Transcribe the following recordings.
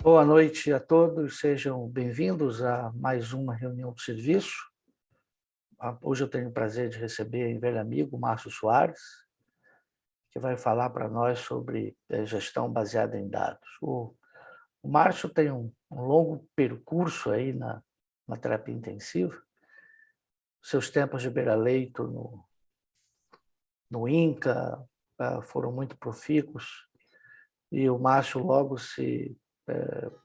Boa noite a todos, sejam bem-vindos a mais uma reunião de serviço. Hoje eu tenho o prazer de receber o velho amigo Márcio Soares, que vai falar para nós sobre gestão baseada em dados. O Márcio tem um longo percurso aí na terapia intensiva. Seus tempos de beira-leito no INCA foram muito profícuos e o Márcio logo se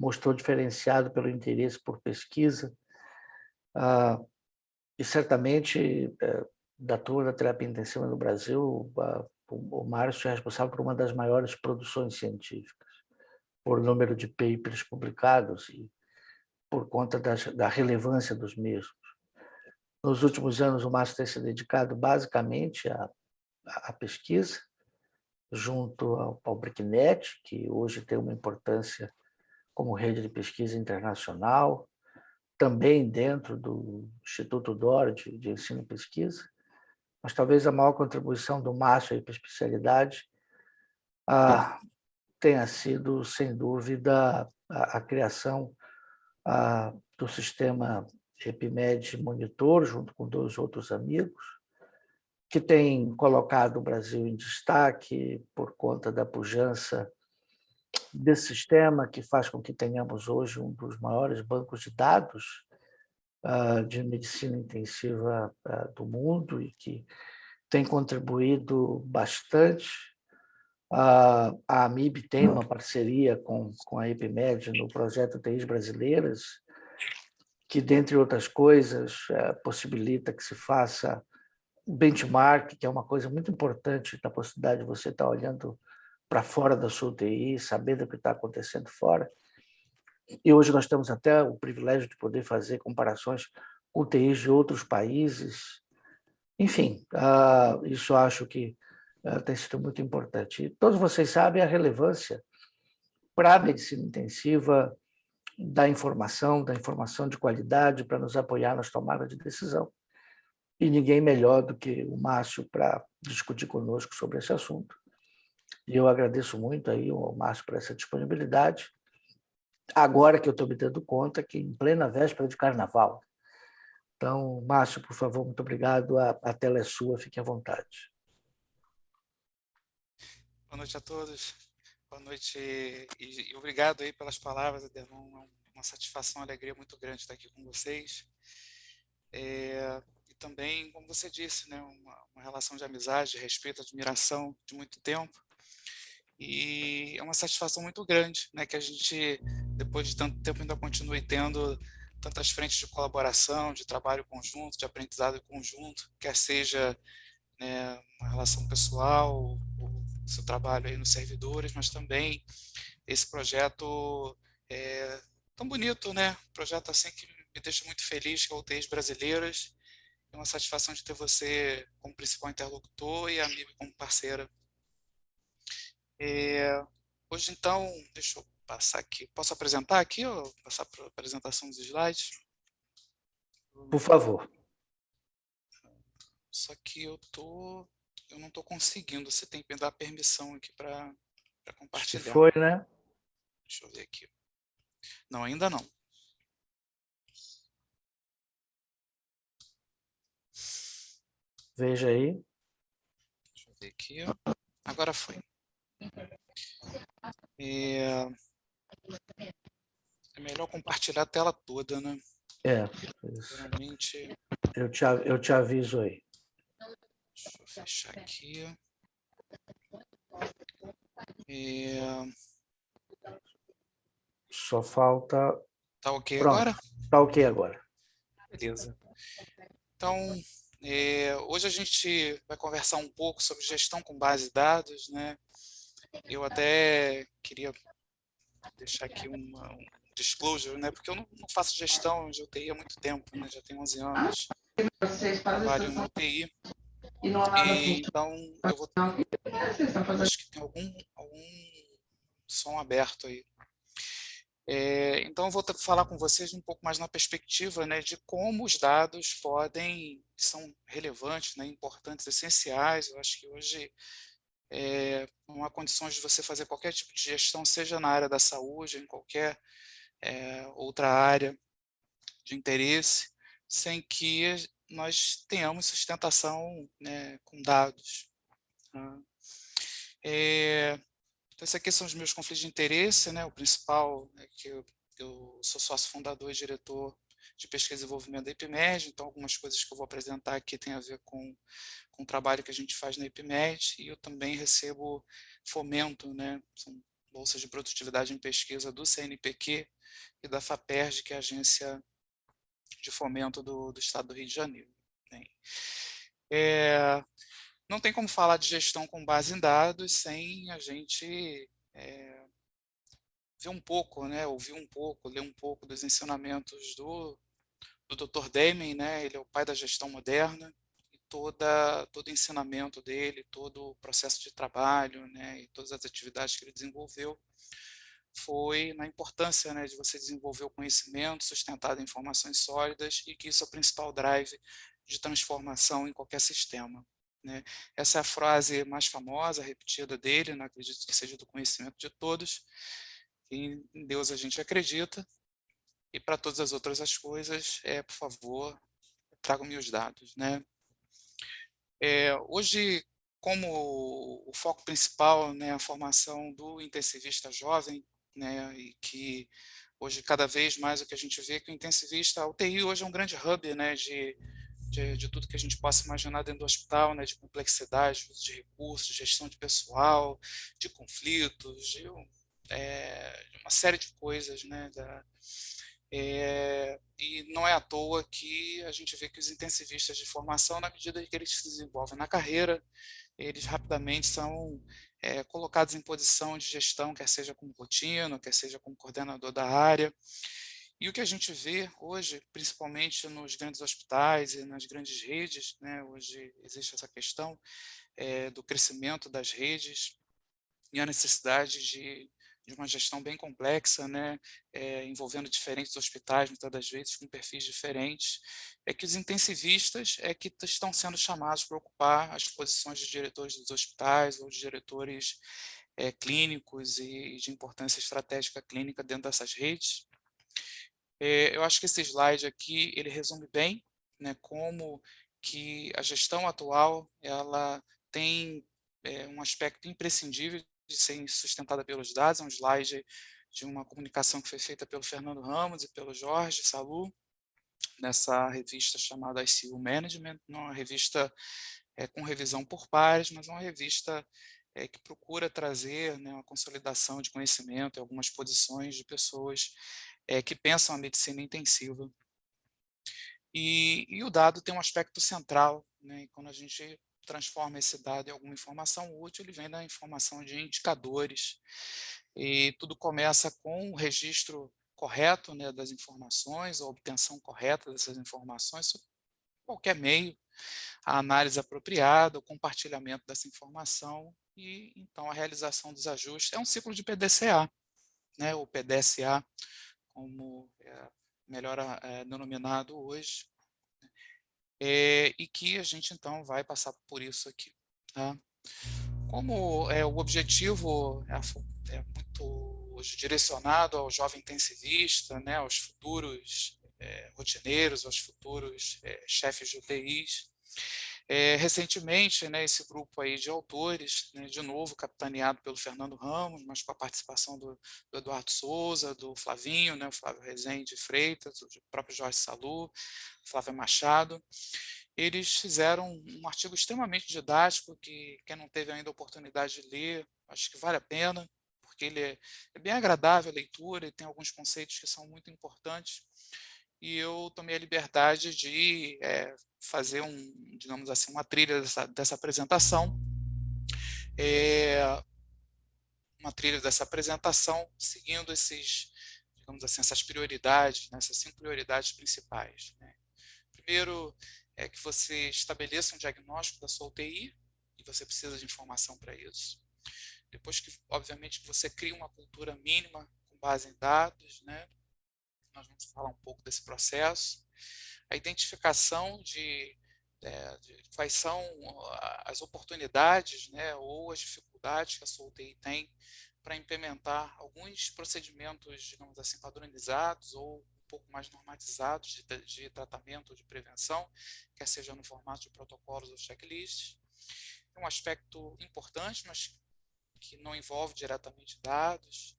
mostrou diferenciado pelo interesse por pesquisa. E certamente, da toda a terapia intensiva no Brasil, o Márcio é responsável por uma das maiores produções científicas, por número de papers publicados e por conta da relevância dos mesmos. Nos últimos anos, o Márcio tem se dedicado basicamente à pesquisa, junto ao BRICNET, que hoje tem uma importância como rede de pesquisa internacional, também dentro do Instituto DOR de Ensino e Pesquisa, mas talvez a maior contribuição do Márcio para a especialidade tenha sido, sem dúvida, a criação do sistema EpiMed Monitor, junto com dois outros amigos, que tem colocado o Brasil em destaque por conta da pujança desse sistema, que faz com que tenhamos hoje um dos maiores bancos de dados de medicina intensiva do mundo e que tem contribuído bastante. A AMIB tem uma parceria com a EpiMed no projeto TIs Brasileiras, que, dentre outras coisas, possibilita que se faça benchmark, que é uma coisa muito importante da possibilidade de você estar olhando para fora da sua UTI, sabendo o que está acontecendo fora. E hoje nós temos até o privilégio de poder fazer comparações com UTIs de outros países. Enfim, isso acho que tem sido muito importante. E todos vocês sabem a relevância para a medicina intensiva da informação de qualidade para nos apoiar nas tomadas de decisão. E ninguém melhor do que o Márcio para discutir conosco sobre esse assunto. E eu agradeço muito aí ao Márcio por essa disponibilidade, agora que eu estou me dando conta que em plena véspera de carnaval. Então, Márcio, por favor, muito obrigado. A tela é sua, fique à vontade. Boa noite a todos. Boa noite e obrigado aí pelas palavras, Adelon. É uma satisfação, uma alegria muito grande estar aqui com vocês. E também, como você disse, né, uma relação de amizade, de respeito, admiração de muito tempo. E é uma satisfação muito grande, né, que a gente, depois de tanto tempo, ainda continue tendo tantas frentes de colaboração, de trabalho conjunto, de aprendizado conjunto, quer seja, né, uma relação pessoal, o seu trabalho aí nos servidores, mas também esse projeto tão bonito, né? Projeto assim que me deixa muito feliz, que é o UTIs Brasileiras. É uma satisfação de ter você como principal interlocutor e a Mib como parceira. Hoje, então, deixa eu passar aqui. Posso apresentar aqui ou passar para a apresentação dos slides? Por favor. Só que eu não estou conseguindo. Você tem que me dar permissão aqui para Se compartilhar. foi, né? Deixa eu ver aqui. Não, ainda não. Veja aí. Deixa eu ver aqui. Agora foi. É melhor compartilhar a tela toda, né? Geralmente. Eu te aviso aí. Deixa eu fechar aqui. Só falta. Tá ok Pronto. agora? Tá ok agora. Beleza. Então, hoje a gente vai conversar um pouco sobre gestão com base de dados, né? Eu até queria deixar aqui um disclosure, né? Porque eu não faço gestão de UTI há muito tempo, né? Já tenho 11 anos, trabalho no UTI. Então, eu vou... Acho que tem algum som aberto aí. Então, eu vou falar com vocês um pouco mais na perspectiva, né, de como os dados são relevantes, né, importantes, essenciais. Eu acho que hoje não há condições de você fazer qualquer tipo de gestão, seja na área da saúde, em qualquer outra área de interesse, sem que nós tenhamos sustentação, né, com dados. Tá? Então, esses aqui são os meus conflitos de interesse, né? O principal é que eu sou sócio fundador e diretor de pesquisa e desenvolvimento da IPMED, então algumas coisas que eu vou apresentar aqui têm a ver com o trabalho que a gente faz na IPMED, e eu também recebo fomento, né? São bolsas de produtividade em pesquisa do CNPq e da FAPERJ, que é a agência de fomento do Estado do Rio de Janeiro. Bem, não tem como falar de gestão com base em dados sem a gente ver um pouco, né, ouvir um pouco, ler um pouco dos ensinamentos do Dr. Damon, né, ele é o pai da gestão moderna, e todo o ensinamento dele, todo o processo de trabalho, né, e todas as atividades que ele desenvolveu, foi na importância, né, de você desenvolver o conhecimento sustentado em informações sólidas, e que isso é o principal drive de transformação em qualquer sistema. Né? Essa é a frase mais famosa, repetida dele, não acredito que seja do conhecimento de todos. Em Deus a gente acredita, e para todas as outras as coisas, por favor, tragam-me os dados. Né? Hoje, como o foco principal, né, a formação do intensivista jovem, né, e que hoje cada vez mais o que a gente vê é que o intensivista, a UTI hoje é um grande hub, né, de tudo que a gente possa imaginar dentro do hospital, né, de complexidade, uso de recursos, de gestão de pessoal, de conflitos, de uma série de coisas, né, e não é à toa que a gente vê que os intensivistas de formação, na medida que eles se desenvolvem na carreira, eles rapidamente são colocados em posição de gestão, quer seja como rotina, quer seja como coordenador da área. E o que a gente vê hoje, principalmente nos grandes hospitais e nas grandes redes, né, hoje existe essa questão do crescimento das redes e a necessidade de uma gestão bem complexa, né, envolvendo diferentes hospitais, muitas das vezes com perfis diferentes, é que os intensivistas que estão sendo chamados para ocupar as posições de diretores dos hospitais ou de diretores clínicos e de importância estratégica clínica dentro dessas redes. Eu acho que esse slide aqui, ele resume bem, né, como que a gestão atual ela tem um aspecto imprescindível de ser sustentada pelos dados. É um slide de uma comunicação que foi feita pelo Fernando Ramos e pelo Jorge Salu, nessa revista chamada ICU Management, uma revista com revisão por pares, mas uma revista que procura trazer, né, uma consolidação de conhecimento em algumas posições de pessoas que pensam a medicina intensiva. E o dado tem um aspecto central, né, e quando a gente transforma esse dado em alguma informação útil, ele vem da informação de indicadores, e tudo começa com o registro correto, né, das informações, a obtenção correta dessas informações, sob qualquer meio, a análise apropriada, o compartilhamento dessa informação e, então, a realização dos ajustes. É um ciclo de PDCA, né, ou PDSA, como é melhor denominado hoje, e que a gente, então, vai passar por isso aqui. Tá? Como o objetivo é muito hoje direcionado ao jovem intensivista, né, aos futuros rotineiros, aos futuros chefes de UTIs. Recentemente, né, esse grupo aí de autores, né, de novo capitaneado pelo Fernando Ramos, mas com a participação do Eduardo Souza, do Flavinho, né, o Flávio Rezende Freitas, o próprio Jorge Salu, Flávia Machado, eles fizeram um artigo extremamente didático que quem não teve ainda a oportunidade de ler, acho que vale a pena, porque ele é bem agradável a leitura e tem alguns conceitos que são muito importantes. E eu tomei a liberdade de fazer digamos assim, uma trilha dessa apresentação, seguindo digamos assim, essas prioridades, né, essas 5 prioridades principais. Né? Primeiro é que você estabeleça um diagnóstico da sua UTI, e você precisa de informação para isso. Depois que, obviamente, que você cria uma cultura mínima com base em dados, né? Nós vamos falar um pouco desse processo. A identificação quais são as oportunidades, né, ou as dificuldades que a sua UTI tem para implementar alguns procedimentos, digamos assim, padronizados ou um pouco mais normatizados de tratamento ou de prevenção, quer seja no formato de protocolos ou checklists. É um aspecto importante, mas que não envolve diretamente dados,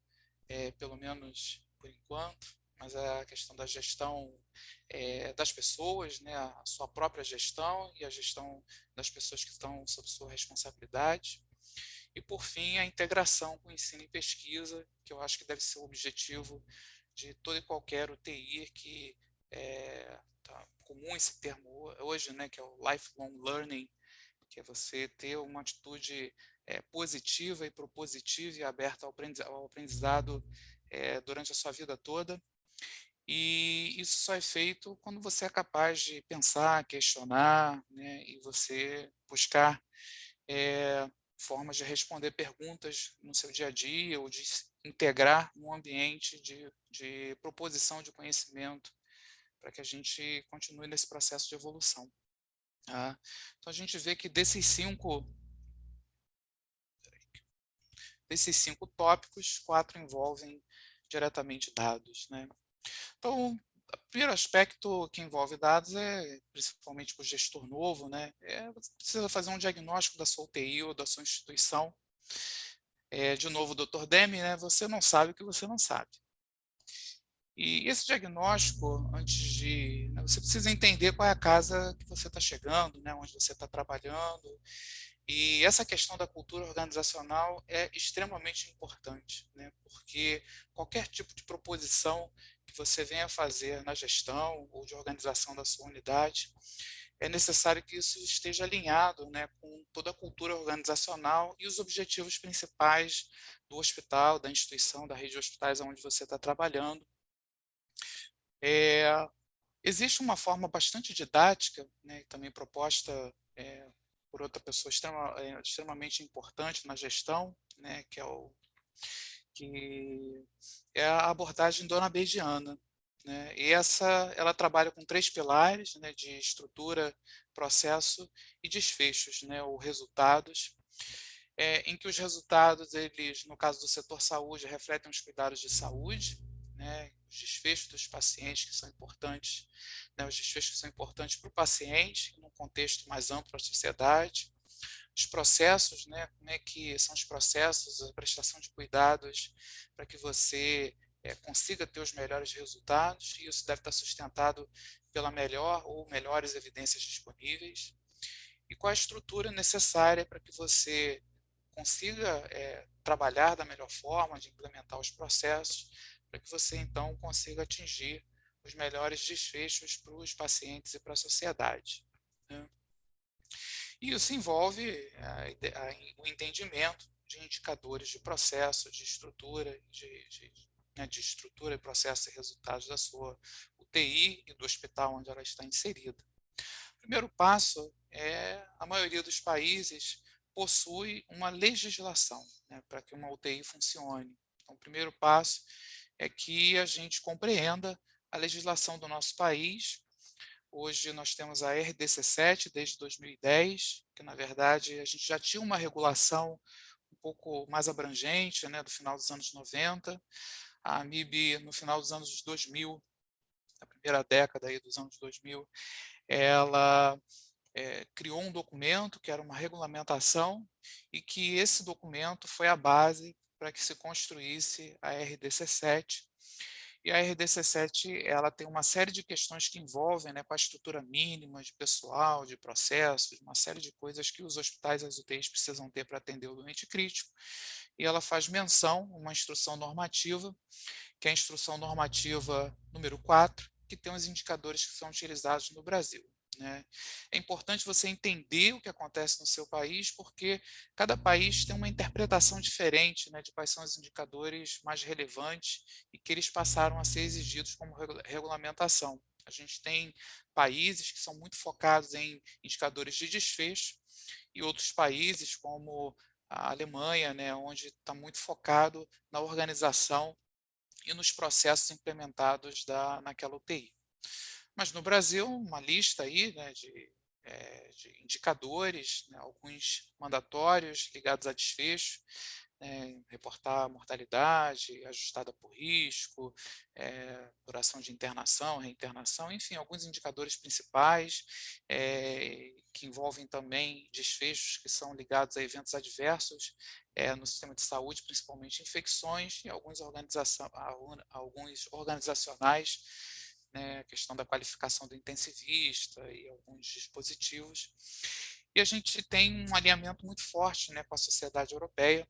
pelo menos por enquanto, mas é a questão da gestão das pessoas, né, a sua própria gestão e a gestão das pessoas que estão sob sua responsabilidade. E, por fim, a integração com ensino e pesquisa, que eu acho que deve ser o objetivo de toda e qualquer UTI, que tá comum esse termo hoje, né, que é o lifelong learning, que é você ter uma atitude positiva e propositiva e aberta ao aprendizado durante a sua vida toda. E isso só é feito quando você é capaz de pensar, questionar, né, e você buscar formas de responder perguntas no seu dia a dia ou de se integrar num ambiente de proposição de conhecimento para que a gente continue nesse processo de evolução. Tá? Então, a gente vê que desses cinco tópicos, 4 envolvem diretamente dados, né? Então, o primeiro aspecto que envolve dados principalmente para o gestor novo, né? Você precisa fazer um diagnóstico da sua UTI ou da sua instituição. De novo, Dr. Demi, né? Você não sabe o que você não sabe. E esse diagnóstico, né, você precisa entender qual é a casa que você está chegando, né? Onde você está trabalhando. E essa questão da cultura organizacional é extremamente importante, né? Porque qualquer tipo de proposição que você venha fazer na gestão ou de organização da sua unidade, é necessário que isso esteja alinhado, né, com toda a cultura organizacional e os objetivos principais do hospital, da instituição, da rede de hospitais onde você está trabalhando. É, Existe uma forma bastante didática, né, também proposta por outra pessoa extremamente importante na gestão, né, que é a abordagem dona Beidiana, né? E ela trabalha com 3 pilares, né, de estrutura, processo e desfechos, né, ou resultados, em que os resultados, eles, no caso do setor saúde, refletem os cuidados de saúde, né, os desfechos dos pacientes que são importantes, né, os desfechos que são importantes para o paciente, num contexto mais amplo para a sociedade, os processos, né, como é que são os processos, a prestação de cuidados para que você consiga ter os melhores resultados, e isso deve estar sustentado pela melhor ou melhores evidências disponíveis, e qual a estrutura necessária para que você consiga trabalhar da melhor forma, de implementar os processos, para que você então consiga atingir os melhores desfechos para os pacientes e para a sociedade, né? E isso envolve o entendimento de indicadores de processo, de estrutura, de estrutura, processo e resultados da sua UTI e do hospital onde ela está inserida. O primeiro passo a maioria dos países possui uma legislação, né, para que uma UTI funcione. Então, o primeiro passo é que a gente compreenda a legislação do nosso país. Hoje nós temos a RDC7 desde 2010, que na verdade a gente já tinha uma regulação um pouco mais abrangente, né, do final dos anos 90. A AMIB, no final dos anos 2000, na primeira década aí dos anos 2000, ela criou um documento que era uma regulamentação, e que esse documento foi a base para que se construísse a RDC7. E a RDC7, ela tem uma série de questões que envolvem, né, com a estrutura mínima de pessoal, de processos, uma série de coisas que os hospitais e as UTIs precisam ter para atender o doente crítico. E ela faz menção, uma instrução normativa, que é a instrução normativa número 4, que tem os indicadores que são utilizados no Brasil, né? É importante você entender o que acontece no seu país, porque cada país tem uma interpretação diferente, né, de quais são os indicadores mais relevantes e que eles passaram a ser exigidos como regulamentação. A gente tem países que são muito focados em indicadores de desfecho, e outros países, como a Alemanha, né, onde está muito focado na organização e nos processos implementados naquela UTI. Mas no Brasil, uma lista aí, né, de de indicadores, né, alguns mandatórios ligados a desfecho, reportar mortalidade ajustada por risco, duração de internação, reinternação, enfim, alguns indicadores principais, que envolvem também desfechos que são ligados a eventos adversos no sistema de saúde, principalmente infecções, e alguns organizacionais, né, a questão da qualificação do intensivista e alguns dispositivos. E a gente tem um alinhamento muito forte, né, com a sociedade europeia.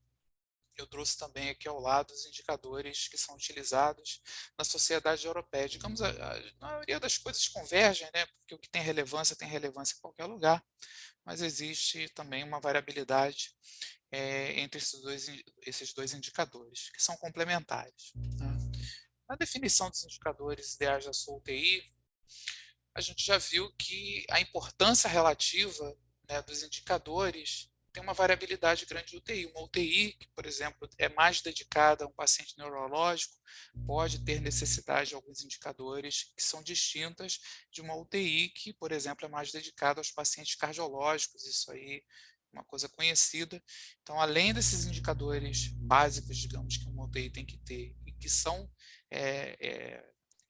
Eu trouxe também aqui ao lado os indicadores que são utilizados na sociedade europeia. Digamos, a maioria das coisas convergem, né, porque o que tem relevância em qualquer lugar, mas existe também uma variabilidade entre esses dois indicadores, que são complementares. Tá? Na definição dos indicadores ideais da sua UTI, a gente já viu que a importância relativa, né, dos indicadores tem uma variabilidade grande de UTI. Uma UTI, que, por exemplo, é mais dedicada a um paciente neurológico, pode ter necessidade de alguns indicadores que são distintas de uma UTI que, por exemplo, é mais dedicada aos pacientes cardiológicos. Isso aí é uma coisa conhecida. Então, além desses indicadores básicos, digamos, que uma UTI tem que ter e que são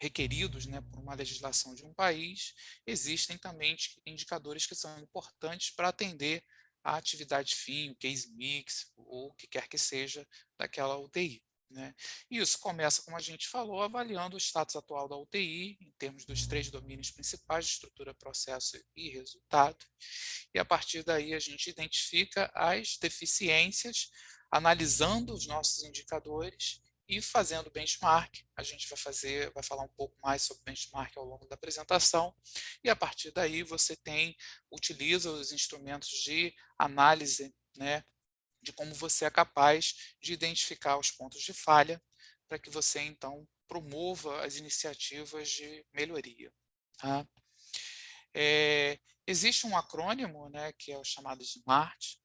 requeridos, né, por uma legislação de um país, existem também indicadores que são importantes para atender a atividade fim, o case mix, ou o que quer que seja daquela UTI. Né? E isso começa, como a gente falou, avaliando o status atual da UTI, em termos dos 3 domínios principais, de estrutura, processo e resultado. E a partir daí a gente identifica as deficiências, analisando os nossos indicadores e fazendo benchmark. A gente vai falar um pouco mais sobre benchmark ao longo da apresentação, e a partir daí você utiliza os instrumentos de análise, né, de como você é capaz de identificar os pontos de falha para que você, então, promova as iniciativas de melhoria. Tá? Existe um acrônimo, né, que é o chamado SMART,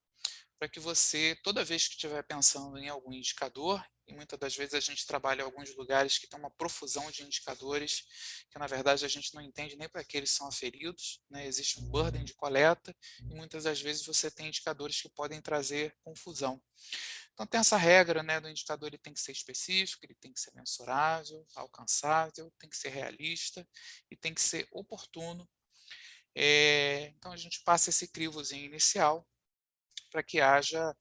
para que você, toda vez que estiver pensando em algum indicador, e muitas das vezes a gente trabalha em alguns lugares que tem uma profusão de indicadores, que na verdade a gente não entende nem para que eles são aferidos, né? Existe um burden de coleta, e muitas das vezes você tem indicadores que podem trazer confusão. Então tem essa regra, né, do indicador, ele tem que ser específico, ele tem que ser mensurável, alcançável, tem que ser realista e tem que ser oportuno. Então a gente passa esse crivozinho inicial para que haja,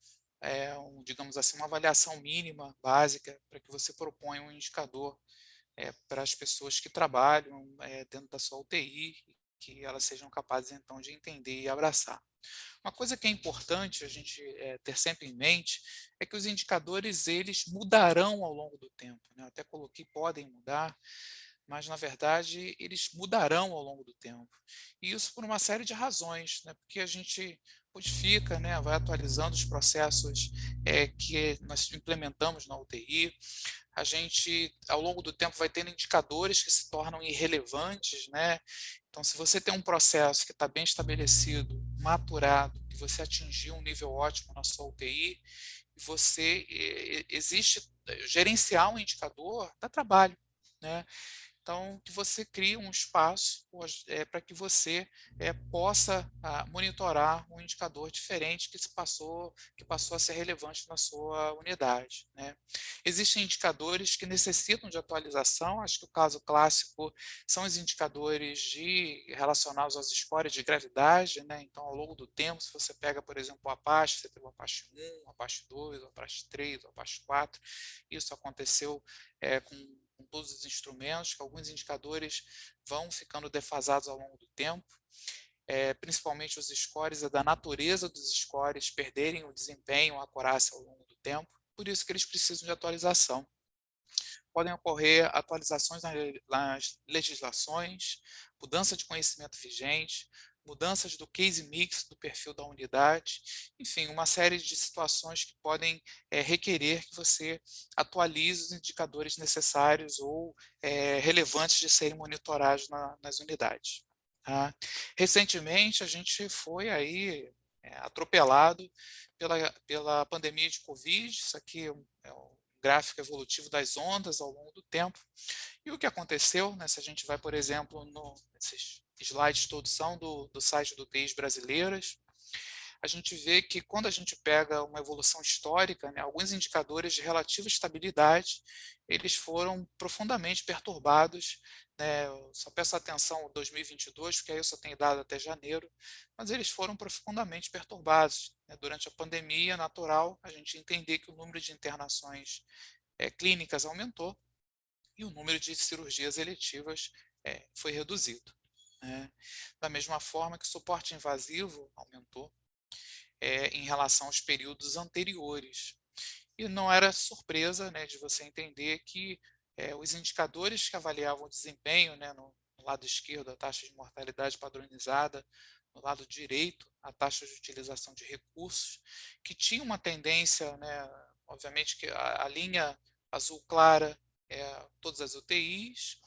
digamos assim, uma avaliação mínima, básica, para que você proponha um indicador para as pessoas que trabalham dentro da sua UTI, que elas sejam capazes, então, de entender e abraçar. Uma coisa que é importante a gente ter sempre em mente é que os indicadores, eles mudarão ao longo do tempo. Né? Eu até coloquei podem mudar, mas na verdade eles mudarão ao longo do tempo. E isso por uma série de razões, né? Porque a gente modifica, né? Vai atualizando os processos que nós implementamos na UTI, a gente, ao longo do tempo, vai tendo indicadores que se tornam irrelevantes, né? Então, se você tem um processo que está bem estabelecido, maturado, que você atingiu um nível ótimo na sua UTI, e você existe gerenciar um indicador dá trabalho, né? Então, que você crie um espaço para que você possa monitorar um indicador diferente que passou a ser relevante na sua unidade. Né? Existem indicadores que necessitam de atualização, acho que o caso clássico são os indicadores relacionados aos scores de gravidade. Né? Então, ao longo do tempo, se você pega, por exemplo, o Apache, você teve o Apache 1, o Apache 2, o Apache 3, o Apache 4, isso aconteceu com todos os instrumentos, que alguns indicadores vão ficando defasados ao longo do tempo, principalmente os scores, é da natureza dos scores perderem o desempenho, a acurácia ao longo do tempo, por isso que eles precisam de atualização. Podem ocorrer atualizações nas legislações, mudança de conhecimento vigente, mudanças do case mix do perfil da unidade, enfim, uma série de situações que podem requerer que você atualize os indicadores necessários ou relevantes de serem monitorados nas unidades. Tá? Recentemente, a gente foi aí atropelado pela pandemia de Covid, isso aqui é um gráfico evolutivo das ondas ao longo do tempo. E o que aconteceu, né, se a gente vai, por exemplo, nesses slides todos são do site do TIs Brasileiras. A gente vê que quando a gente pega uma evolução histórica, né, alguns indicadores de relativa estabilidade, eles foram profundamente perturbados, né, eu só peço atenção ao 2022, porque aí eu só tenho dado até janeiro, mas eles foram profundamente perturbados, né, durante a pandemia, natural a gente entender que o número de internações clínicas aumentou e o número de cirurgias eletivas foi reduzido, né. Da mesma forma que o suporte invasivo aumentou, em relação aos períodos anteriores. E não era surpresa, né, de você entender que os indicadores que avaliavam o desempenho, né, no lado esquerdo, a taxa de mortalidade padronizada, no lado direito, a taxa de utilização de recursos, que tinha uma tendência, né, obviamente que a linha azul clara é todas as UTIs,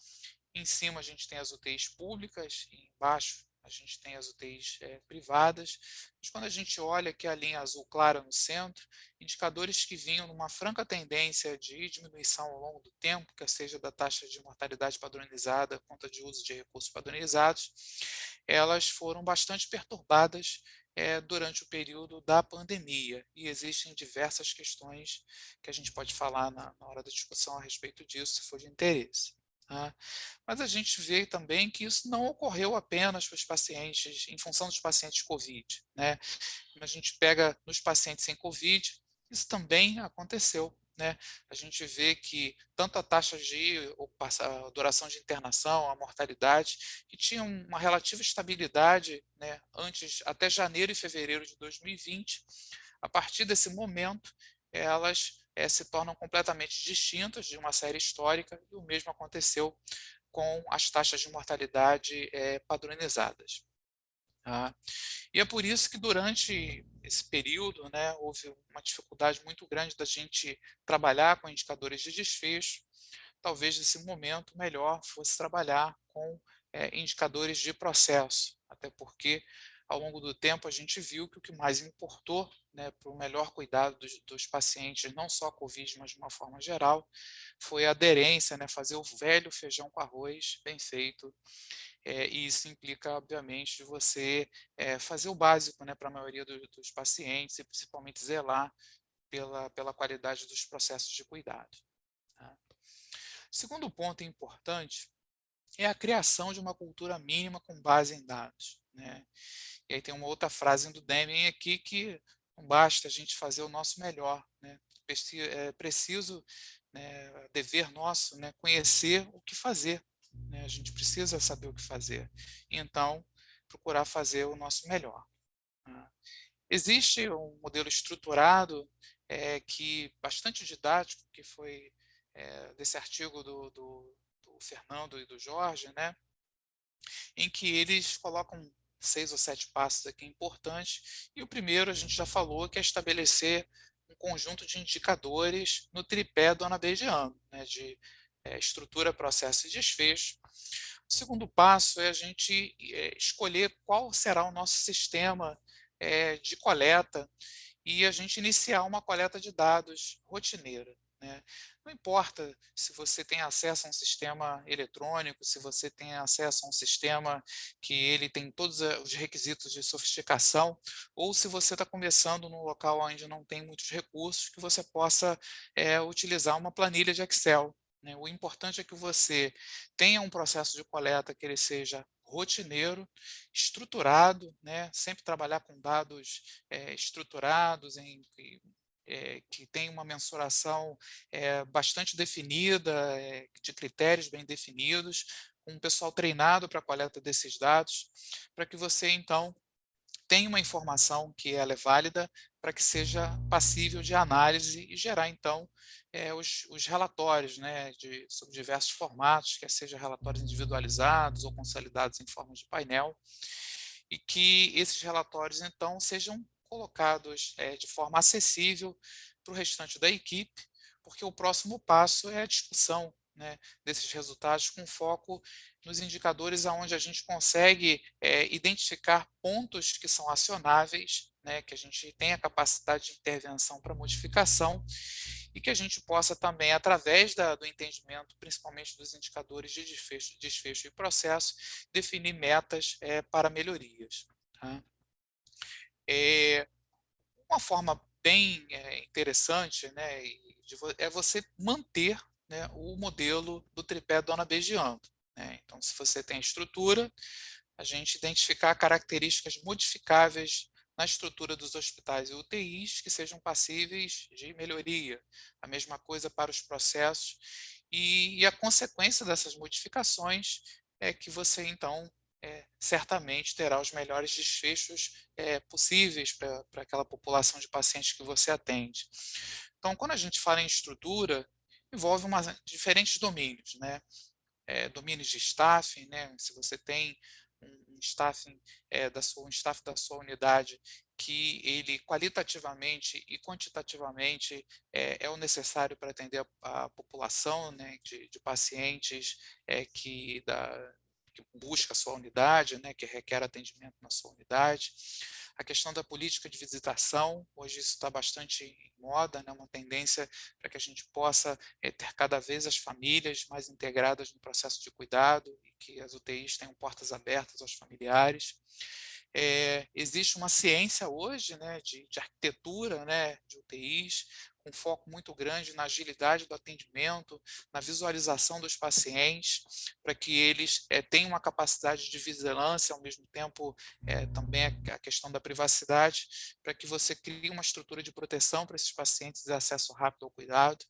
em cima a gente tem as UTIs públicas, e embaixo a gente tem as UTIs privadas, mas quando a gente olha aqui a linha azul clara no centro, indicadores que vinham numa franca tendência de diminuição ao longo do tempo, quer seja da taxa de mortalidade padronizada, conta de uso de recursos padronizados, elas foram bastante perturbadas durante o período da pandemia. E existem diversas questões que a gente pode falar na hora da discussão a respeito disso, se for de interesse. Tá? Mas a gente vê também que isso não ocorreu apenas para os pacientes, em função dos pacientes COVID, né? Quando a gente pega nos pacientes sem COVID, isso também aconteceu, né? A gente vê que tanto a taxa de a duração de internação, a mortalidade, que tinham uma relativa estabilidade, né, antes, até janeiro e fevereiro de 2020, a partir desse momento, elas se tornam completamente distintas de uma série histórica, e o mesmo aconteceu com as taxas de mortalidade padronizadas. Tá? E é por isso que durante esse período, né, houve uma dificuldade muito grande da gente trabalhar com indicadores de desfecho. Talvez nesse momento melhor fosse trabalhar com indicadores de processo, até porque ao longo do tempo a gente viu que o que mais importou, né, para o melhor cuidado dos pacientes, não só COVID, mas de uma forma geral, foi a aderência, né, fazer o velho feijão com arroz bem feito, e isso implica, obviamente, de você fazer o básico, né, para a maioria dos pacientes e principalmente zelar pela qualidade dos processos de cuidado. Tá? Segundo ponto importante é a criação de uma cultura mínima com base em dados, né? E aí tem uma outra frase do Deming aqui que não basta a gente fazer o nosso melhor, né? É preciso, né, dever nosso, né, conhecer o que fazer, né? A gente precisa saber o que fazer. E então, procurar fazer o nosso melhor. Tá? Existe um modelo estruturado que bastante didático, que foi desse artigo do Fernando e do Jorge, né, em que eles colocam 6 ou 7 passos aqui importantes, e o primeiro a gente já falou, que é estabelecer um conjunto de indicadores no tripé do Anabeidiano, né, de estrutura, processo e desfecho. O segundo passo é a gente escolher qual será o nosso sistema de coleta e a gente iniciar uma coleta de dados rotineira, né? Não importa se você tem acesso a um sistema eletrônico, se você tem acesso a um sistema que ele tem todos os requisitos de sofisticação, ou se você está começando num local onde não tem muitos recursos, que você possa utilizar uma planilha de Excel, né? O importante é que você tenha um processo de coleta que ele seja rotineiro, estruturado, né? Sempre trabalhar com dados estruturados, que tem uma mensuração bastante definida, de critérios bem definidos, com um pessoal treinado para a coleta desses dados, para que você, então, tenha uma informação que ela é válida para que seja passível de análise e gerar, então, os relatórios, né, sobre diversos formatos, quer seja relatórios individualizados ou consolidados em forma de painel, e que esses relatórios, então, sejam colocados de forma acessível para o restante da equipe, porque o próximo passo é a discussão, né, desses resultados com foco nos indicadores aonde a gente consegue identificar pontos que são acionáveis, né, que a gente tem a capacidade de intervenção para modificação, e que a gente possa também, através do entendimento, principalmente dos indicadores de desfecho e processo, definir metas para melhorias. Tá? Uma forma bem interessante, né, é você manter, né, o modelo do tripé Dona Beijando. Né? Então, se você tem a estrutura, a gente identificar características modificáveis na estrutura dos hospitais e UTIs que sejam passíveis de melhoria. A mesma coisa para os processos. E a consequência dessas modificações é que você, então, certamente terá os melhores desfechos possíveis para aquela população de pacientes que você atende. Então, quando a gente fala em estrutura, envolve diferentes domínios, né? Domínios de staffing, né? Se você tem um staffing um staff da sua unidade que ele qualitativamente e quantitativamente é o necessário para atender a população, né, de pacientes que busca a sua unidade, né, que requer atendimento na sua unidade. A questão da política de visitação, hoje isso está bastante em moda, né, uma tendência para que a gente possa ter cada vez as famílias mais integradas no processo de cuidado e que as UTIs tenham portas abertas aos familiares. Existe uma ciência hoje, né, de arquitetura, né, de UTIs, com foco muito grande na agilidade do atendimento, na visualização dos pacientes, para que eles tenham uma capacidade de vigilância, ao mesmo tempo também a questão da privacidade, para que você crie uma estrutura de proteção para esses pacientes e acesso rápido ao cuidado.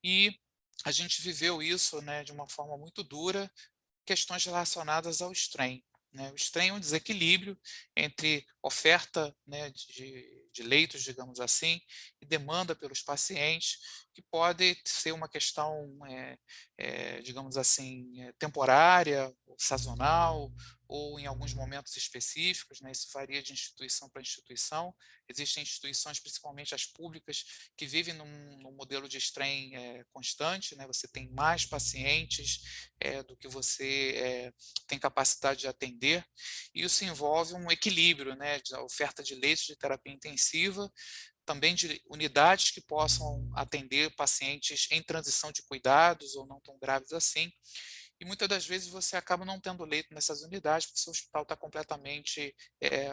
E a gente viveu isso, né, de uma forma muito dura, questões relacionadas ao strain. Né? O strain é um desequilíbrio entre oferta, né, de leitos, digamos assim, e demanda pelos pacientes, que pode ser uma questão, digamos assim, temporária, ou sazonal, ou em alguns momentos específicos, né? Isso varia de instituição para instituição. Existem instituições, principalmente as públicas, que vivem num modelo de strain constante, né? Você tem mais pacientes do que você tem capacidade de atender, e isso envolve um equilíbrio, né, de oferta de leitos de terapia intensiva, também de unidades que possam atender pacientes em transição de cuidados ou não tão graves assim, e muitas das vezes você acaba não tendo leito nessas unidades, porque o seu hospital está completamente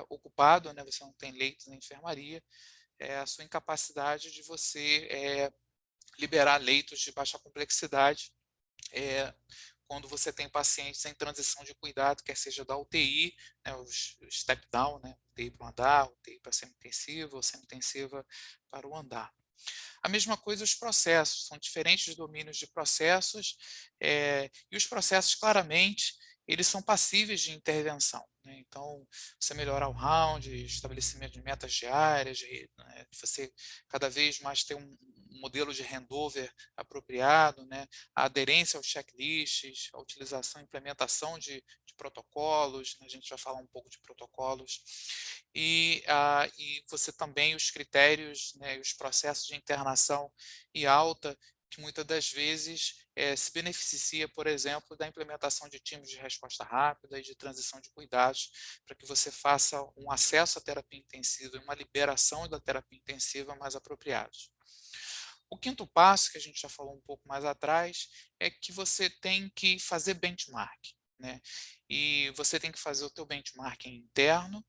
ocupado, né, você não tem leitos na enfermaria, a sua incapacidade de você liberar leitos de baixa complexidade, quando você tem pacientes em transição de cuidado, quer seja da UTI, né, os step down, né, UTI para o andar, UTI para semi-intensiva, ou semi-intensiva para o andar. A mesma coisa os processos, são diferentes domínios de processos, e os processos, claramente, eles são passíveis de intervenção. Né? Então, você melhorar o round, estabelecimento de metas diárias, né, você cada vez mais ter um modelo de handover apropriado, né, a aderência aos checklists, a utilização e implementação de protocolos, né, a gente vai falar um pouco de protocolos, e você também os critérios, né, os processos de internação e alta, que muitas das vezes se beneficia, por exemplo, da implementação de times de resposta rápida e de transição de cuidados, para que você faça um acesso à terapia intensiva e uma liberação da terapia intensiva mais apropriados. O quinto passo, que a gente já falou um pouco mais atrás, é que você tem que fazer benchmark, né? E você tem que fazer o teu benchmarking interno,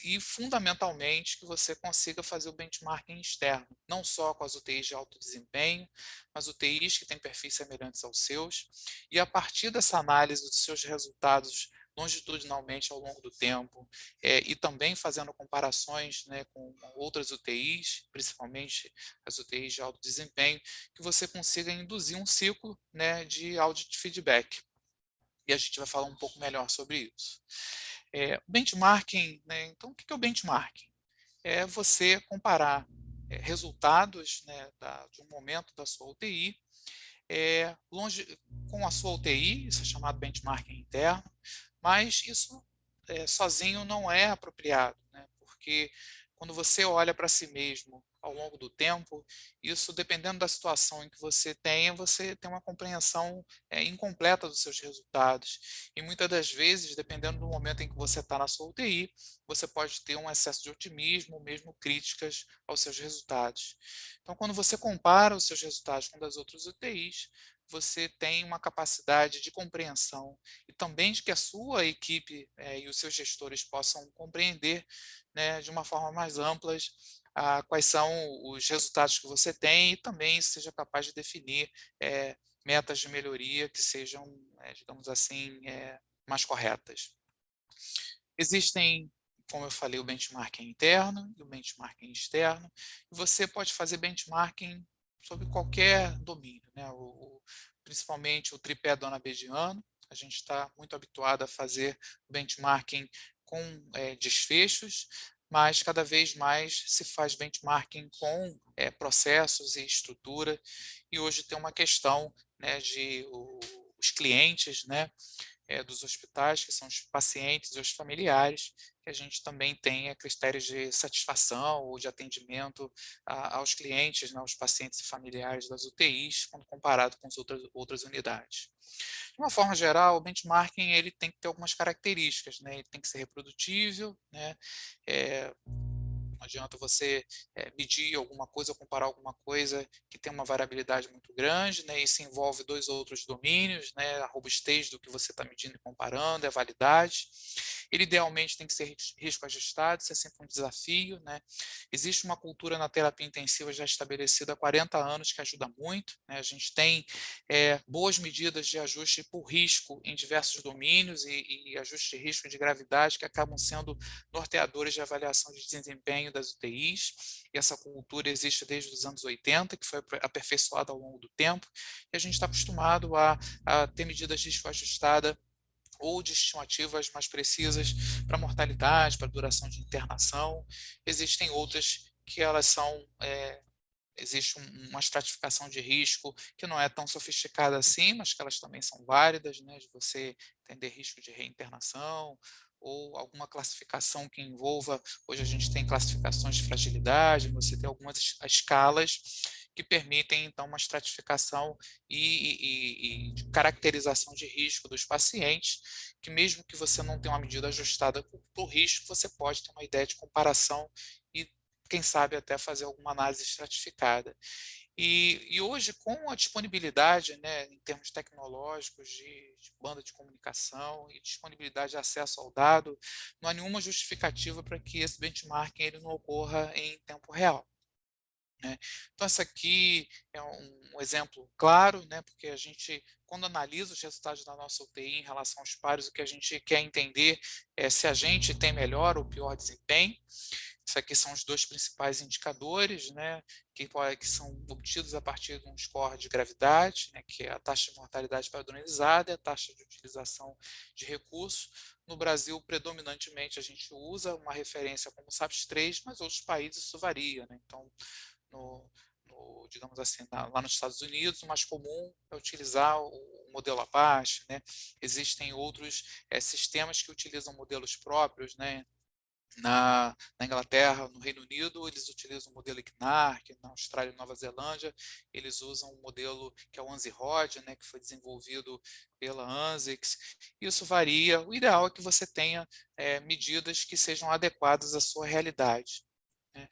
e fundamentalmente que você consiga fazer o benchmarking externo, não só com as UTIs de alto desempenho, mas UTIs que têm perfis semelhantes aos seus, e a partir dessa análise dos seus resultados longitudinalmente ao longo do tempo, e também fazendo comparações, né, com outras UTIs, principalmente as UTIs de alto desempenho, que você consiga induzir um ciclo, né, de audit feedback. E a gente vai falar um pouco melhor sobre isso. Benchmarking, né? Então, o que é o benchmarking? É você comparar resultados, né, de um momento da sua UTI com a sua UTI, isso é chamado benchmarking interno, mas isso sozinho não é apropriado, né? Porque quando você olha para si mesmo ao longo do tempo. Isso, dependendo da situação em que você tem uma compreensão incompleta dos seus resultados. E muitas das vezes, dependendo do momento em que você está na sua UTI, você pode ter um excesso de otimismo, ou mesmo críticas aos seus resultados. Então, quando você compara os seus resultados com das outras UTIs, você tem uma capacidade de compreensão e também de que a sua equipe e os seus gestores possam compreender, né, de uma forma mais ampla, quais são os resultados que você tem e também seja capaz de definir metas de melhoria que sejam, digamos assim, mais corretas. Existem, como eu falei, o benchmarking interno e o benchmarking externo, e você pode fazer benchmarking sobre qualquer domínio, né? Principalmente o tripé Dona Bediano, a gente está muito habituado a fazer benchmarking com desfechos, mas cada vez mais se faz benchmarking com processos e estrutura, e hoje tem uma questão, né, os clientes, né, dos hospitais, que são os pacientes e os familiares, que a gente também tenha critérios de satisfação ou de atendimento aos clientes, né, aos pacientes e familiares das UTIs, quando comparado com as outras unidades. De uma forma geral, o benchmarking ele tem que ter algumas características, né? Ele tem que ser reprodutível, né? Não adianta você medir alguma coisa ou comparar alguma coisa que tem uma variabilidade muito grande, né? Isso envolve dois outros domínios, né? A robustez do que você está medindo e comparando, a validade. Ele idealmente tem que ser risco ajustado, isso é sempre um desafio, né? Existe uma cultura na terapia intensiva já estabelecida há 40 anos que ajuda muito, né? A gente tem boas medidas de ajuste por risco em diversos domínios e ajuste de risco de gravidade que acabam sendo norteadores de avaliação de desempenho das UTIs, e essa cultura existe desde os anos 80, que foi aperfeiçoada ao longo do tempo, e a gente está acostumado a ter medidas de risco ajustada ou de estimativas mais precisas para mortalidade, para duração de internação. Existem outras que elas são existe uma estratificação de risco que não é tão sofisticada assim, mas que elas também são válidas, né, de você entender risco de reinternação ou alguma classificação que envolva, hoje a gente tem classificações de fragilidade, você tem algumas escalas que permitem, então, uma estratificação e de caracterização de risco dos pacientes, que mesmo que você não tenha uma medida ajustada para o risco, você pode ter uma ideia de comparação e quem sabe até fazer alguma análise estratificada. Hoje, com a disponibilidade, né, em termos tecnológicos, de banda de comunicação e disponibilidade de acesso ao dado, não há nenhuma justificativa para que esse benchmarking ele não ocorra em tempo real, né? Então, esse aqui é um exemplo claro, né, porque a gente, quando analisa os resultados da nossa UTI em relação aos pares, o que a gente quer entender é se a gente tem melhor ou pior desempenho. Isso aqui são os dois principais indicadores, né, que são obtidos a partir de um score de gravidade, né, que é a taxa de mortalidade padronizada e a taxa de utilização de recursos. No Brasil, predominantemente, a gente usa uma referência como o SAPS-3, mas outros países isso varia, né? Então, digamos assim, lá nos Estados Unidos, o mais comum é utilizar o modelo Apache, né? Existem outros sistemas que utilizam modelos próprios, né? Na Inglaterra, no Reino Unido, eles utilizam o modelo ICNARC, na Austrália e Nova Zelândia, eles usam um modelo que é o ANSI-ROD, né, que foi desenvolvido pela ANSICS. Isso varia. O ideal é que você tenha medidas que sejam adequadas à sua realidade, né?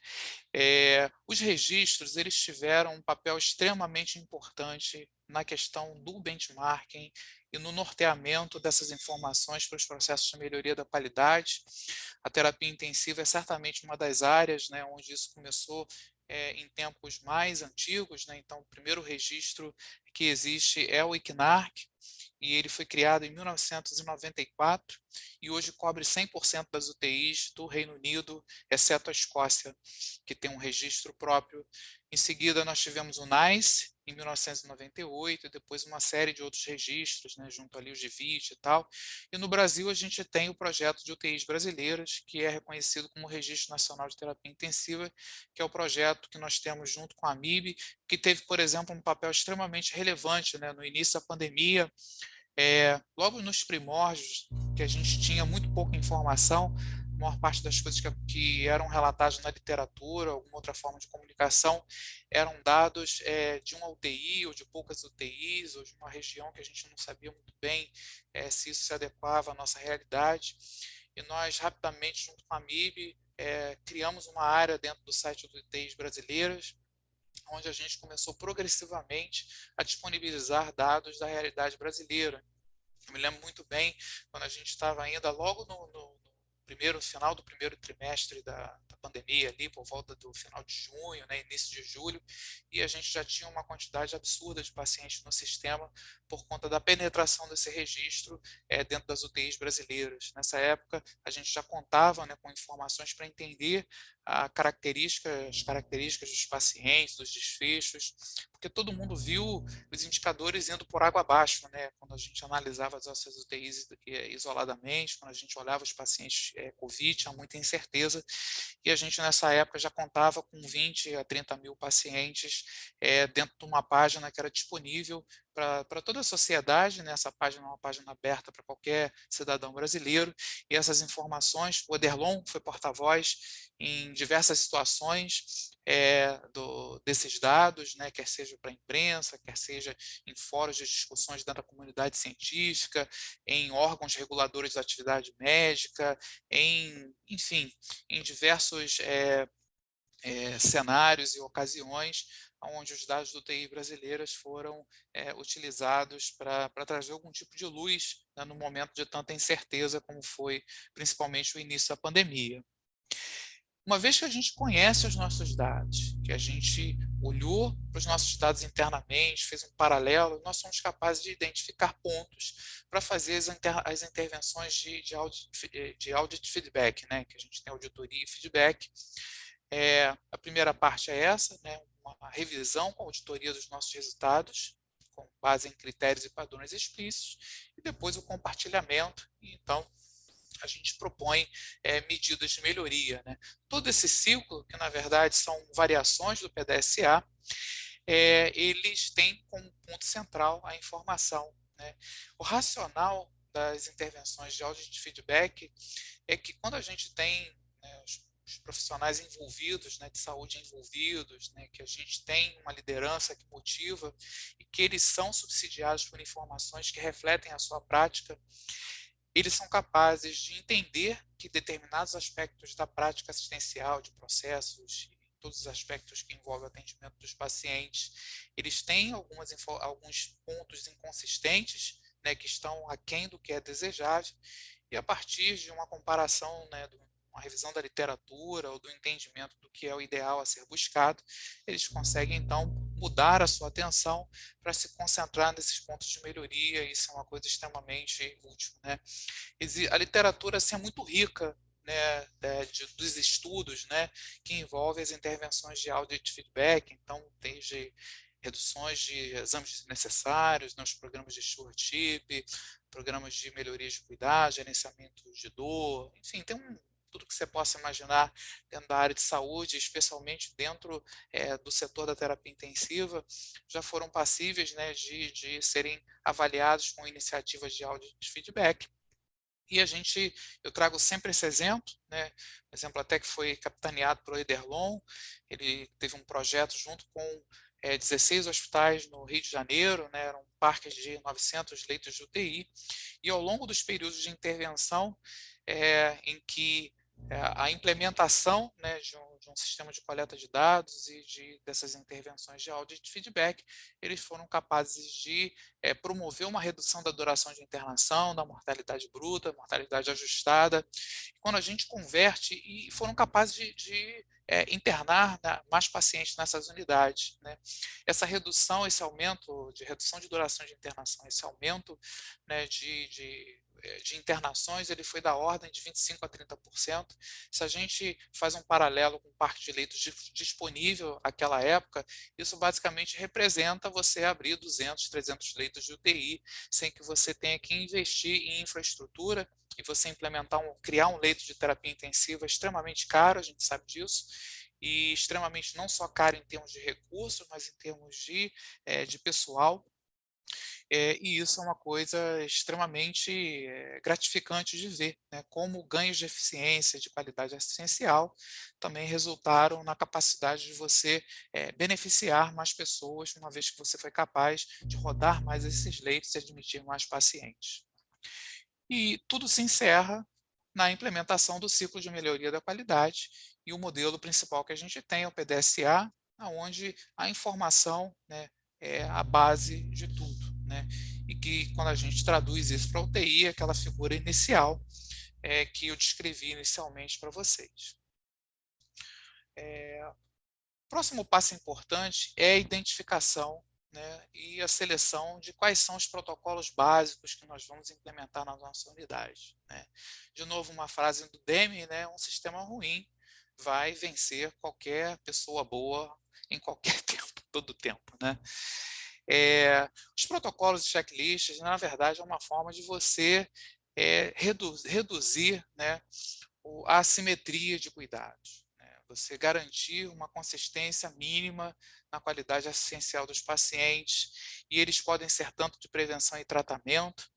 Os registros eles tiveram um papel extremamente importante na questão do benchmarking e no norteamento dessas informações para os processos de melhoria da qualidade. A terapia intensiva é certamente uma das áreas, né, onde isso começou em tempos mais antigos, né? Então, o primeiro registro que existe é o ICNARC, e ele foi criado em 1994 e hoje cobre 100% das UTIs do Reino Unido, exceto a Escócia, que tem um registro próprio. Em seguida, nós tivemos o NICE, em 1998, e depois uma série de outros registros, né, junto ali os de VIT e tal. E no Brasil, a gente tem o projeto de UTIs brasileiras, que é reconhecido como Registro Nacional de Terapia Intensiva, que é o projeto que nós temos junto com a MIB, que teve, por exemplo, um papel extremamente relevante, né, no início da pandemia. Logo nos primórdios, que a gente tinha muito pouca informação, maior parte das coisas que eram relatadas na literatura, alguma outra forma de comunicação, eram dados de uma UTI ou de poucas UTIs, ou de uma região que a gente não sabia muito bem se isso se adequava à nossa realidade. E nós, rapidamente, junto com a MIB, criamos uma área dentro do site do UTIs Brasileiras, onde a gente começou progressivamente a disponibilizar dados da realidade brasileira. Eu me lembro muito bem quando a gente estava ainda logo no final do primeiro trimestre da pandemia, ali por volta do final de junho, né, início de julho, e a gente já tinha uma quantidade absurda de pacientes no sistema por conta da penetração desse registro dentro das UTIs brasileiras. Nessa época, a gente já contava, né, com informações para entender as características dos pacientes, dos desfechos, porque todo mundo viu os indicadores indo por água abaixo, né? Quando a gente analisava as nossas UTIs isoladamente, quando a gente olhava os pacientes COVID, tinha muita incerteza, e a gente nessa época já contava com 20 a 30 mil pacientes dentro de uma página que era disponível para toda a sociedade, né? Essa página é uma página aberta para qualquer cidadão brasileiro, e essas informações, o Ederlon foi porta-voz em diversas situações desses dados, né? Quer seja para a imprensa, quer seja em fóruns de discussões dentro da comunidade científica, em órgãos reguladores da atividade médica, enfim, em diversos cenários e ocasiões onde os dados do TI brasileiras foram utilizados para trazer algum tipo de luz, né, no momento de tanta incerteza como foi principalmente o início da pandemia. Uma vez que a gente conhece os nossos dados, que a gente olhou para os nossos dados internamente, fez um paralelo, nós somos capazes de identificar pontos para fazer as intervenções de audit feedback, né? Que a gente tem auditoria e feedback. A primeira parte é essa, né? Uma revisão com a auditoria dos nossos resultados, com base em critérios e padrões explícitos, e depois o compartilhamento. Então, a gente propõe medidas de melhoria, né? Todo esse ciclo, que na verdade são variações do PDSA, eles têm como ponto central a informação, né? O racional das intervenções de audit de feedback é que quando a gente tem, né, os profissionais envolvidos, né, de saúde envolvidos, né, que a gente tem uma liderança que motiva e que eles são subsidiados por informações que refletem a sua prática, eles são capazes de entender que determinados aspectos da prática assistencial, de processos, todos os aspectos que envolvem o atendimento dos pacientes, eles têm alguns pontos inconsistentes, né, que estão aquém do que é desejável, e a partir de uma comparação, né, uma revisão da literatura ou do entendimento do que é o ideal a ser buscado, eles conseguem, então, mudar a sua atenção para se concentrar nesses pontos de melhoria, e isso é uma coisa extremamente útil, né? A literatura assim, é muito rica, né, dos estudos, né, que envolvem as intervenções de audit feedback, então, desde reduções de exames necessários nos programas de stewardship, programas de melhoria de cuidado, gerenciamento de dor, enfim, tem tudo que você possa imaginar dentro da área de saúde, especialmente dentro do setor da terapia intensiva, já foram passíveis, né, de serem avaliados com iniciativas de audit feedback. E eu trago sempre esse exemplo, né? Um exemplo até que foi capitaneado pelo Ederlon. Ele teve um projeto junto com 16 hospitais no Rio de Janeiro, né? Era um parque de 900 leitos de UTI, e ao longo dos períodos de intervenção, em que a implementação, né, de um sistema de coleta de dados e dessas intervenções de audit feedback, eles foram capazes de promover uma redução da duração de internação, da mortalidade bruta, mortalidade ajustada. Quando a gente converte, e foram capazes de internar mais pacientes nessas unidades, né? Essa redução, esse aumento de redução de duração de internação, esse aumento, né, de internações, ele foi da ordem de 25% a 30%. Se a gente faz um paralelo com o parque de leitos disponível naquela época, isso basicamente representa você abrir 200, 300 leitos de UTI, sem que você tenha que investir em infraestrutura, e você criar um leito de terapia intensiva é extremamente caro, a gente sabe disso, e extremamente não só caro em termos de recursos, mas em termos de pessoal. E isso é uma coisa extremamente gratificante de ver, né, como ganhos de eficiência, de qualidade assistencial, também resultaram na capacidade de você beneficiar mais pessoas, uma vez que você foi capaz de rodar mais esses leitos e admitir mais pacientes. E tudo se encerra na implementação do ciclo de melhoria da qualidade, e o modelo principal que a gente tem é o PDSA, onde a informação, né, é a base de tudo, né? E que, quando a gente traduz isso para a UTI, é aquela figura inicial que eu descrevi inicialmente para vocês. Próximo passo importante é a identificação, né, e a seleção de quais são os protocolos básicos que nós vamos implementar na nossa unidade, né. De novo, uma frase do Deming, né, um sistema ruim vai vencer qualquer pessoa boa em qualquer tempo, todo tempo, né. Os protocolos e checklists, na verdade, é uma forma de você reduzir, né, a assimetria de cuidados, né? Você garantir uma consistência mínima na qualidade assistencial dos pacientes, e eles podem ser tanto de prevenção e tratamento.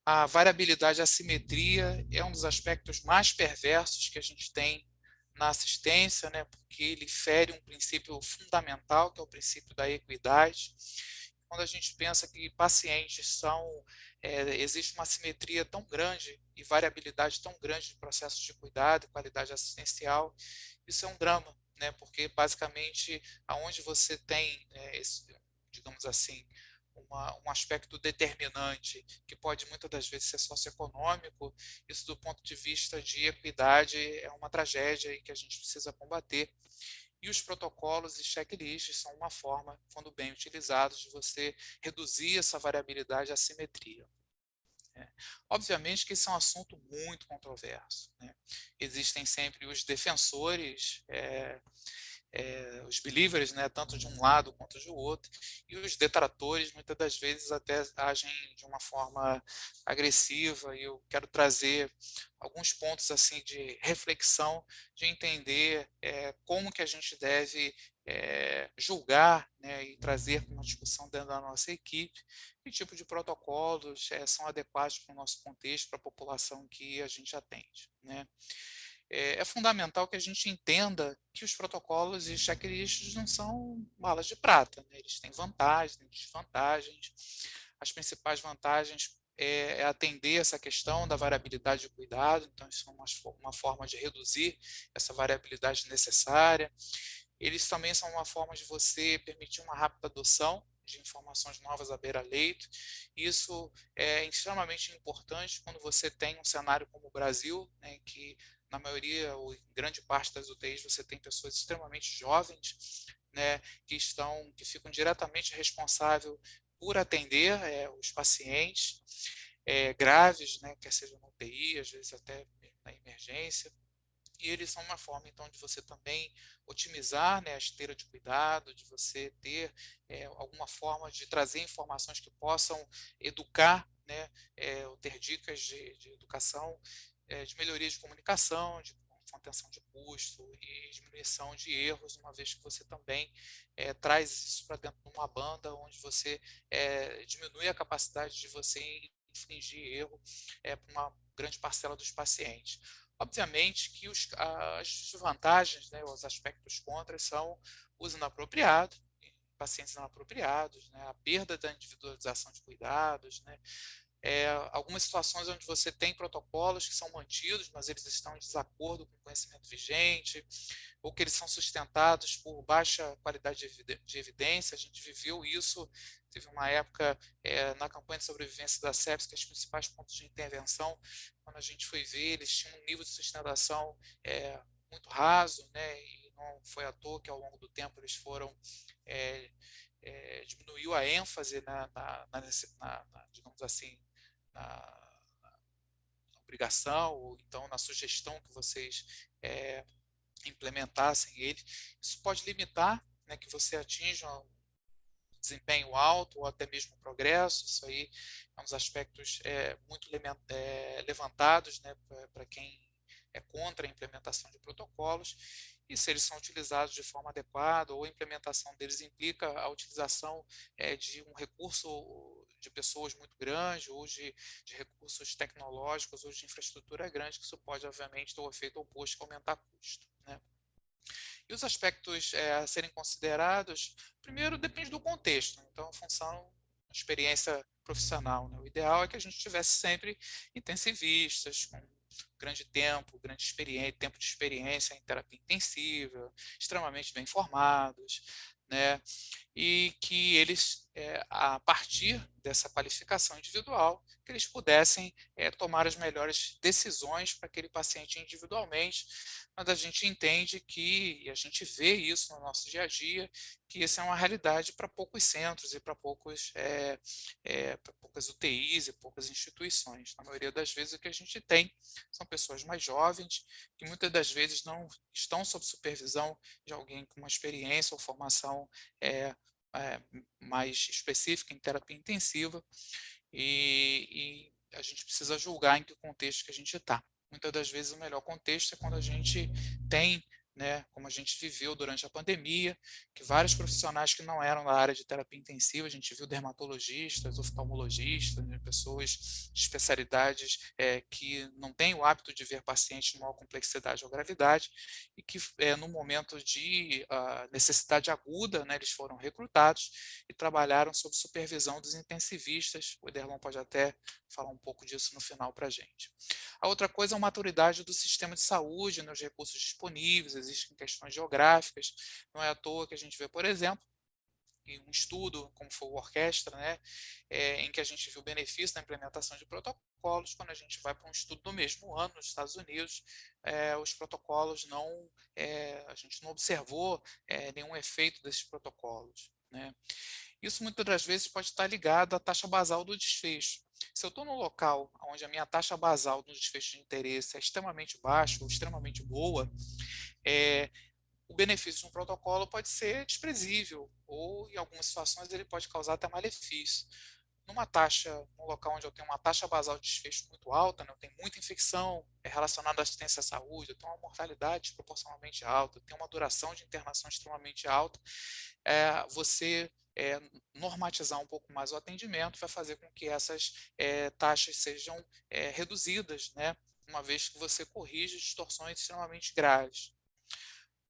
A variabilidade e assimetria é um dos aspectos mais perversos que a gente tem na assistência, né? Porque ele fere um princípio fundamental, que é o princípio da equidade. Quando a gente pensa que pacientes existe uma assimetria tão grande e variabilidade tão grande de processos de cuidado e qualidade assistencial, isso é um drama, né? Porque basicamente aonde você tem digamos assim, um aspecto determinante que pode muitas das vezes ser socioeconômico, isso do ponto de vista de equidade é uma tragédia e que a gente precisa combater. E os protocolos e checklists são uma forma, quando bem utilizados, de você reduzir essa variabilidade e assimetria, né. Obviamente que esse é um assunto muito controverso, né. Existem sempre os defensores, os believers, né, tanto de um lado quanto de outro, e os detratores muitas das vezes até agem de uma forma agressiva, e eu quero trazer alguns pontos assim de reflexão, de entender como que a gente deve julgar, né, e trazer para uma discussão dentro da nossa equipe que tipo de protocolos são adequados para o nosso contexto, para a população que a gente atende, né. É fundamental que a gente entenda que os protocolos e checklists não são balas de prata, né? Eles têm vantagens, têm desvantagens. As principais vantagens é atender essa questão da variabilidade de cuidado, então isso é uma forma de reduzir essa variabilidade necessária. Eles também são uma forma de você permitir uma rápida adoção de informações novas à beira-leito. Isso é extremamente importante quando você tem um cenário como o Brasil, né, que na maioria ou em grande parte das UTIs você tem pessoas extremamente jovens, né, que ficam diretamente responsáveis por atender os pacientes graves, né, quer seja na UTI, às vezes até na emergência. E eles são uma forma, então, de você também otimizar, né, a esteira de cuidado, de você ter alguma forma de trazer informações que possam educar, né, ou ter dicas de educação, de melhoria de comunicação, de contenção de custo e diminuição de erros, uma vez que você também traz isso para dentro de uma banda onde você diminui a capacidade de você infligir erro para uma grande parcela dos pacientes. Obviamente que as vantagens, né, os aspectos contras são o uso inapropriado, pacientes inapropriados, né, a perda da individualização de cuidados, né, algumas situações onde você tem protocolos que são mantidos, mas eles estão em desacordo com o conhecimento vigente, ou que eles são sustentados por baixa qualidade de evidência. A gente viveu isso, teve uma época na campanha de sobrevivência da sepsis, que os principais pontos de intervenção, quando a gente foi ver, eles tinham um nível de sustentação muito raso, né, e não foi à toa que ao longo do tempo eles foram diminuiu a ênfase digamos assim, na obrigação, ou então na sugestão que vocês implementassem ele. Isso pode limitar, né, que você atinja um desempenho alto ou até mesmo progresso. Isso aí é um dos aspectos muito levantados, né, para quem é contra a implementação de protocolos. e se eles são utilizados de forma adequada ou a implementação deles implica a utilização de um recurso de pessoas muito grande ou de recursos tecnológicos ou de infraestrutura grande, que isso pode, obviamente, ter o efeito oposto, que é aumentar custo, né? E os aspectos a serem considerados, primeiro depende do contexto, né? Então, a função, a experiência profissional, né? O ideal é que a gente tivesse sempre intensivistas, com grande tempo, tempo de experiência em terapia intensiva, extremamente bem formados, né? E que eles, a partir dessa qualificação individual, que eles pudessem tomar as melhores decisões para aquele paciente individualmente, mas a gente entende que, e a gente vê isso no nosso dia a dia, que isso é uma realidade para poucos centros e para poucas UTIs e poucas instituições. Na maioria das vezes o que a gente tem são pessoas mais jovens, que muitas das vezes não estão sob supervisão de alguém com uma experiência ou formação é, é, mais específica em terapia intensiva, e a gente precisa julgar em que contexto que a gente está. Muitas das vezes o melhor contexto é quando a gente tem, né, como a gente viveu durante a pandemia, que vários profissionais que não eram da área de terapia intensiva, a gente viu dermatologistas, oftalmologistas, né, pessoas de especialidades que não têm o hábito de ver pacientes de maior complexidade ou gravidade, e que no momento de necessidade aguda, né, eles foram recrutados e trabalharam sob supervisão dos intensivistas. O Ederlon pode até falar um pouco disso no final para a gente. A outra coisa é a maturidade do sistema de saúde, né, os recursos disponíveis, existem questões geográficas, não é à toa que a gente vê, por exemplo, em um estudo, como foi o Orquestra, né, em que a gente viu o benefício da implementação de protocolos, quando a gente vai para um estudo do mesmo ano nos Estados Unidos, os protocolos não, a gente não observou nenhum efeito desses protocolos, né. Isso muitas das vezes pode estar ligado à taxa basal do desfecho. Se eu estou num local onde a minha taxa basal do desfecho de interesse é extremamente baixa ou extremamente boa, é, o benefício de um protocolo pode ser desprezível ou, em algumas situações, ele pode causar até malefício. Num local onde eu tenho uma taxa basal de desfecho muito alta, né, eu tenho muita infecção relacionada à assistência à saúde, eu tenho uma mortalidade proporcionalmente alta, eu tenho uma duração de internação extremamente alta, você normatizar um pouco mais o atendimento vai fazer com que essas taxas sejam reduzidas, né, uma vez que você corrige distorções extremamente graves.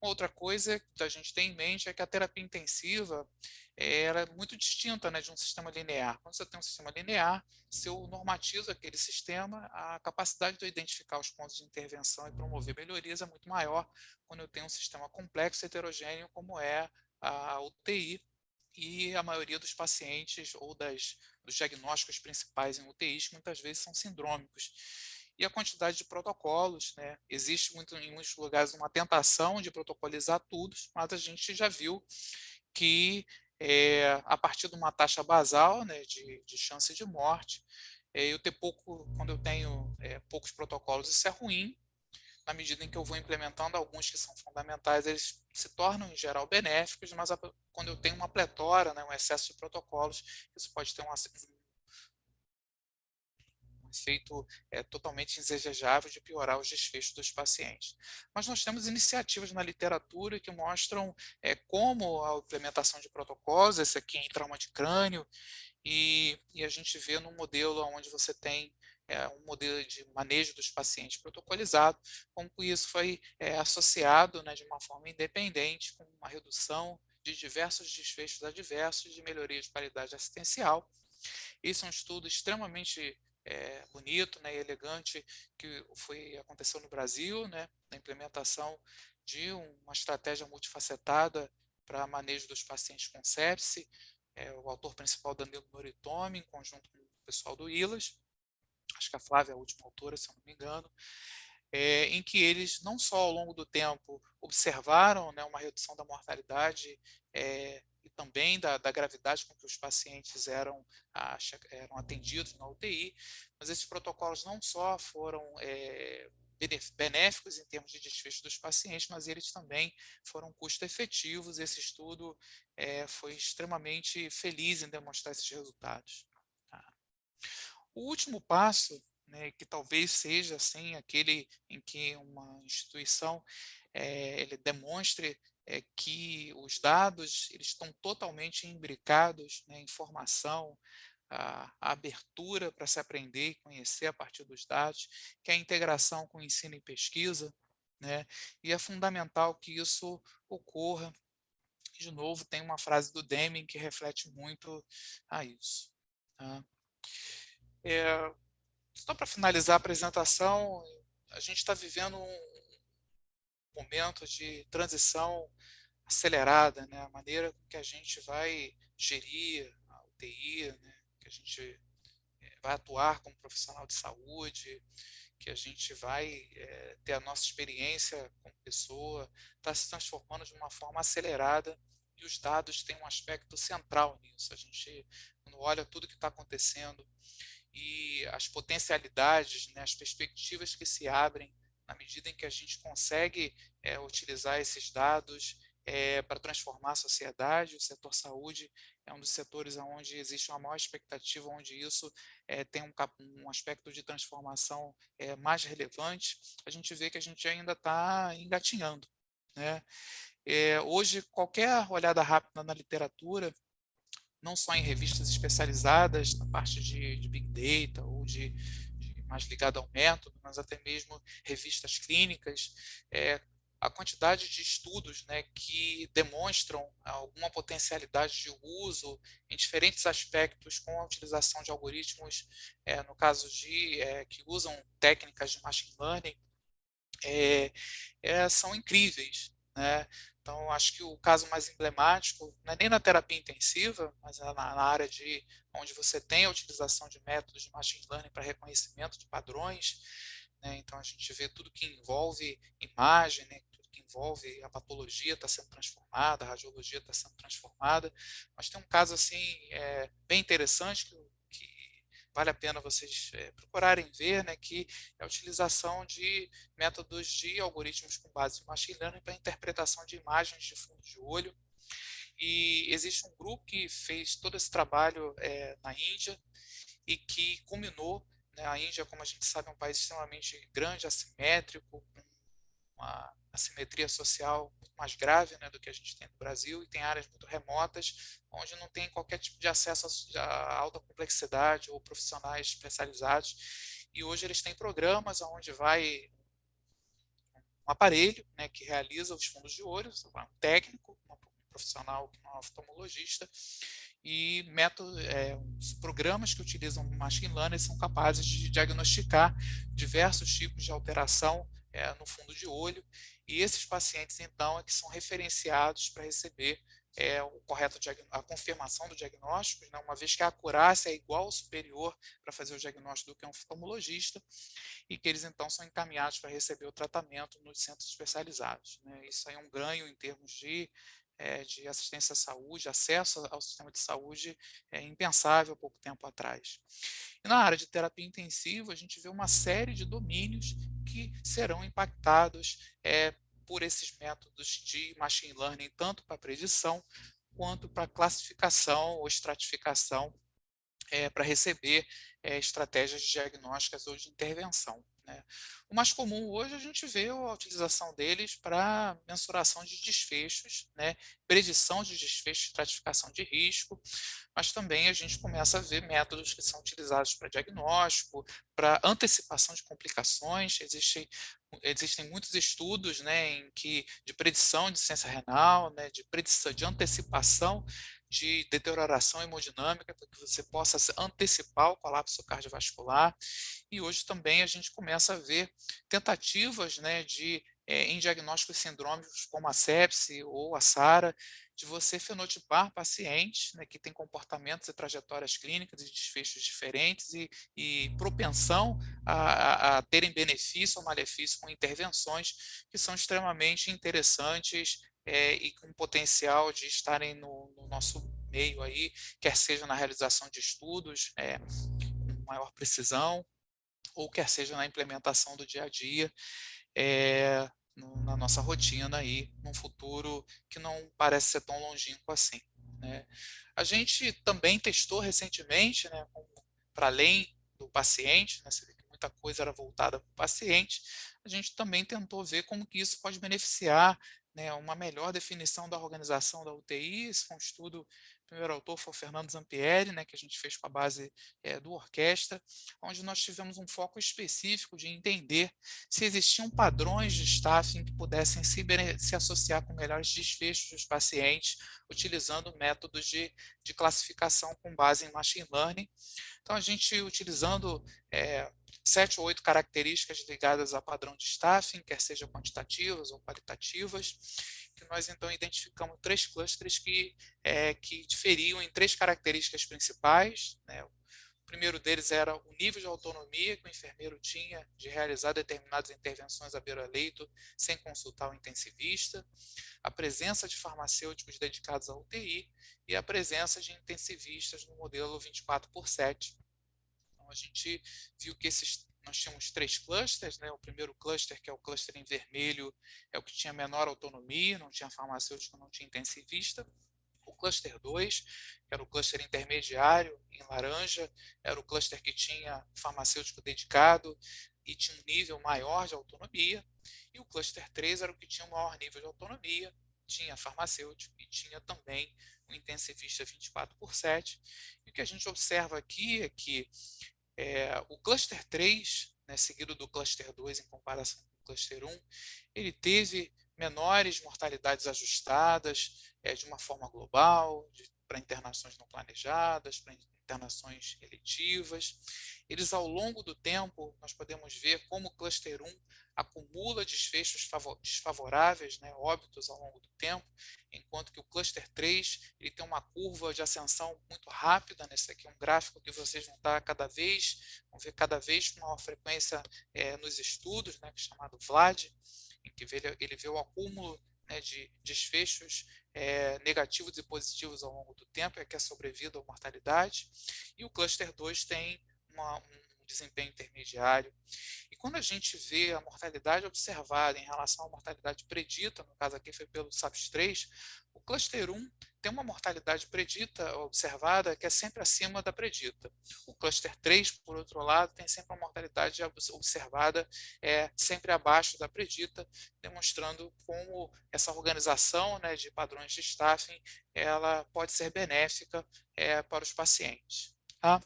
Outra coisa que a gente tem em mente é que a terapia intensiva ela é muito distinta, né, de um sistema linear. Quando você tem um sistema linear, se eu normatizo aquele sistema, a capacidade de eu identificar os pontos de intervenção e promover melhorias é muito maior quando eu tenho um sistema complexo e heterogêneo, como é a UTI, e a maioria dos pacientes ou dos diagnósticos principais em UTIs, que muitas vezes são sindrômicos. E a quantidade de protocolos, né? Existe em muitos lugares uma tentação de protocolizar tudo, mas a gente já viu que a partir de uma taxa basal, né, de chance de morte, quando eu tenho poucos protocolos, isso é ruim. Na medida em que eu vou implementando alguns que são fundamentais, eles se tornam, em geral, benéficos, mas quando eu tenho uma pletora, né, um excesso de protocolos, isso pode ter um efeito totalmente indesejável de piorar os desfechos dos pacientes. Mas nós temos iniciativas na literatura que mostram como a implementação de protocolos, esse aqui em trauma de crânio, e a gente vê num modelo onde você tem um modelo de manejo dos pacientes protocolizado, como que isso foi associado, né, de uma forma independente com uma redução de diversos desfechos adversos de melhoria de qualidade assistencial. Esse é um estudo extremamente bonito, né, e elegante, que aconteceu no Brasil, né, na implementação de uma estratégia multifacetada para manejo dos pacientes com sepse. O autor principal, Danilo Noritomi, em conjunto com o pessoal do ILAS, acho que a Flávia é a última autora, se eu não me engano, em que eles não só ao longo do tempo observaram, né, uma redução da mortalidade e também da gravidade com que os pacientes eram atendidos na UTI, mas esses protocolos não só foram benéficos em termos de desfecho dos pacientes, mas eles também foram custo-efetivos. Esse estudo foi extremamente feliz em demonstrar esses resultados. Tá? O último passo né, que talvez seja assim aquele em que uma instituição ele demonstre que os dados eles estão totalmente imbricados, né, informação, a abertura para se aprender e conhecer a partir dos dados, que é a integração com ensino e pesquisa, né, e é fundamental que isso ocorra. De novo, tem uma frase do Deming que reflete muito a isso. Tá? É, só para finalizar a apresentação, a gente está vivendo um momento de transição acelerada, né? A maneira que a gente vai gerir a UTI, né? Que a gente vai atuar como profissional de saúde, que a gente vai ter a nossa experiência como pessoa, está se transformando de uma forma acelerada e os dados têm um aspecto central nisso. A gente, quando olha tudo que está acontecendo e as potencialidades, né, as perspectivas que se abrem na medida em que a gente consegue utilizar esses dados para transformar a sociedade. O setor saúde é um dos setores onde existe uma maior expectativa, onde isso tem um aspecto de transformação mais relevante. A gente vê que a gente ainda está engatinhando, né? Hoje, qualquer olhada rápida na literatura, não só em revistas especializadas na parte de Big Data ou de mais ligado ao método, mas até mesmo revistas clínicas, a quantidade de estudos, né, que demonstram alguma potencialidade de uso em diferentes aspectos com a utilização de algoritmos, no caso que usam técnicas de machine learning, são incríveis, né? Então, acho que o caso mais emblemático, não é nem na terapia intensiva, mas é na área onde você tem a utilização de métodos de machine learning para reconhecimento de padrões, né? Então, a gente vê tudo que envolve imagem, né? Tudo que envolve a patologia está sendo transformada, a radiologia está sendo transformada, mas tem um caso assim bem interessante que vale a pena vocês procurarem ver, né? Que é a utilização de métodos de algoritmos com base em machine learning para interpretação de imagens de fundo de olho. E existe um grupo que fez todo esse trabalho na Índia e que culminou, né, a Índia, como a gente sabe, é um país extremamente grande, assimétrico, com uma assimetria social muito mais grave, né, do que a gente tem no Brasil, e tem áreas muito remotas, onde não tem qualquer tipo de acesso a alta complexidade ou profissionais especializados. E hoje eles têm programas onde vai um aparelho, né, que realiza os fundos de olho, um técnico, um profissional, um oftalmologista, e os programas que utilizam machine learning são capazes de diagnosticar diversos tipos de alteração no fundo de olho, e esses pacientes, então, é que são referenciados para receber a confirmação do diagnóstico, né, uma vez que a acurácia é igual ou superior para fazer o diagnóstico do que um oftalmologista, e que eles então são encaminhados para receber o tratamento nos centros especializados, né? Isso aí é um ganho em termos de assistência à saúde, acesso ao sistema de saúde impensável há pouco tempo atrás. E na área de terapia intensiva, a gente vê uma série de domínios que serão impactados por esses métodos de machine learning, tanto para predição quanto para classificação ou estratificação para receber estratégias diagnósticas ou de intervenção, né? O mais comum hoje a gente vê a utilização deles para mensuração de desfechos, né? Predição de desfechos, estratificação de risco, mas também a gente começa a ver métodos que são utilizados para diagnóstico, para antecipação de complicações. Existem muitos estudos, né, de predição de insuficiência renal, né, de predição, de antecipação de deterioração hemodinâmica, para que você possa antecipar o colapso cardiovascular. E hoje também a gente começa a ver tentativas, né, em diagnósticos sindrômicos como a sepse ou a SARA, de você fenotipar pacientes, né, que têm comportamentos e trajetórias clínicas e desfechos diferentes e propensão a terem benefício ou malefício com intervenções que são extremamente interessantes e com potencial de estarem no nosso meio aí, quer seja na realização de estudos com maior precisão, ou quer seja na implementação do dia a dia, na nossa rotina aí, num futuro que não parece ser tão longínquo assim, né? A gente também testou recentemente, né, para além do paciente, né, você vê que muita coisa era voltada para o paciente, a gente também tentou ver como que isso pode beneficiar, né, uma melhor definição da organização da UTI. Esse foi um estudo, o primeiro autor foi o Fernando Zampieri, né, que a gente fez com a base do Orquestra, onde nós tivemos um foco específico de entender se existiam padrões de staffing que pudessem se associar com melhores desfechos dos pacientes, utilizando métodos de classificação com base em machine learning. Então, a gente utilizando 7 ou 8 características ligadas a padrão de staffing, quer sejam quantitativas ou qualitativas, que nós então identificamos 3 clusters que diferiam em 3 características principais, né? O primeiro deles era o nível de autonomia que o enfermeiro tinha de realizar determinadas intervenções à beira-leito sem consultar o intensivista, a presença de farmacêuticos dedicados à UTI e a presença de intensivistas no modelo 24/7. Então, a gente viu que nós tínhamos 3 clusters, né? O primeiro cluster, que é o cluster em vermelho, é o que tinha menor autonomia, não tinha farmacêutico, não tinha intensivista. O cluster 2, que era o cluster intermediário, em laranja, era o cluster que tinha farmacêutico dedicado e tinha um nível maior de autonomia. E o cluster 3 era o que tinha um maior nível de autonomia, tinha farmacêutico e tinha também o intensivista 24/7. E o que a gente observa aqui é que o cluster 3, né, seguido do cluster 2 em comparação com o cluster 1, ele teve menores mortalidades ajustadas de uma forma global, para internações não planejadas, para internações eletivas. Eles, ao longo do tempo, nós podemos ver como o cluster 1 acumula desfechos desfavoráveis, né, óbitos ao longo do tempo, enquanto que o cluster 3 ele tem uma curva de ascensão muito rápida. Nesse aqui é um gráfico que vocês vão ver cada vez com maior frequência nos estudos, né, chamado VLAD, em que ele vê o acúmulo, né, de desfechos negativos e positivos ao longo do tempo, que é a sobrevida ou mortalidade, e o cluster 2 tem um desempenho intermediário. E quando a gente vê a mortalidade observada em relação à mortalidade predita, no caso aqui foi pelo SAPS-3, o cluster 1 tem uma mortalidade predita observada que é sempre acima da predita. O cluster 3, por outro lado, tem sempre uma mortalidade observada sempre abaixo da predita, demonstrando como essa organização, né, de padrões de staffing ela pode ser benéfica para os pacientes. Tá?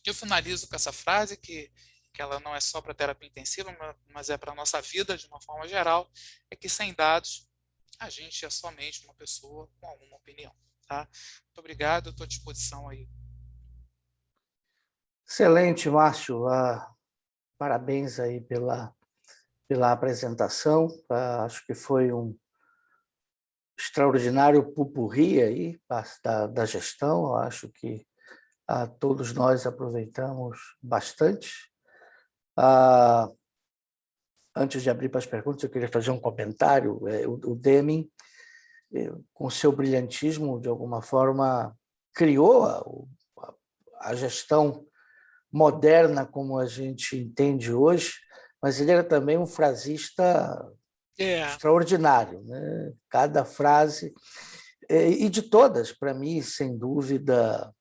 Eu finalizo com essa frase que ela não é só para terapia intensiva, mas é para a nossa vida de uma forma geral, é que sem dados a gente é somente uma pessoa com alguma opinião. Tá? Muito obrigado, eu estou à disposição aí. Excelente, Márcio. Parabéns aí pela apresentação. Acho que foi um extraordinário pupurri aí da gestão. Eu acho que todos nós aproveitamos bastante. Antes de abrir para as perguntas, eu queria fazer um comentário. O Deming, com seu brilhantismo, de alguma forma, criou a gestão moderna como a gente entende hoje, mas ele era também um frasista extraordinário, né? Cada frase, e de todas, para mim, sem dúvida,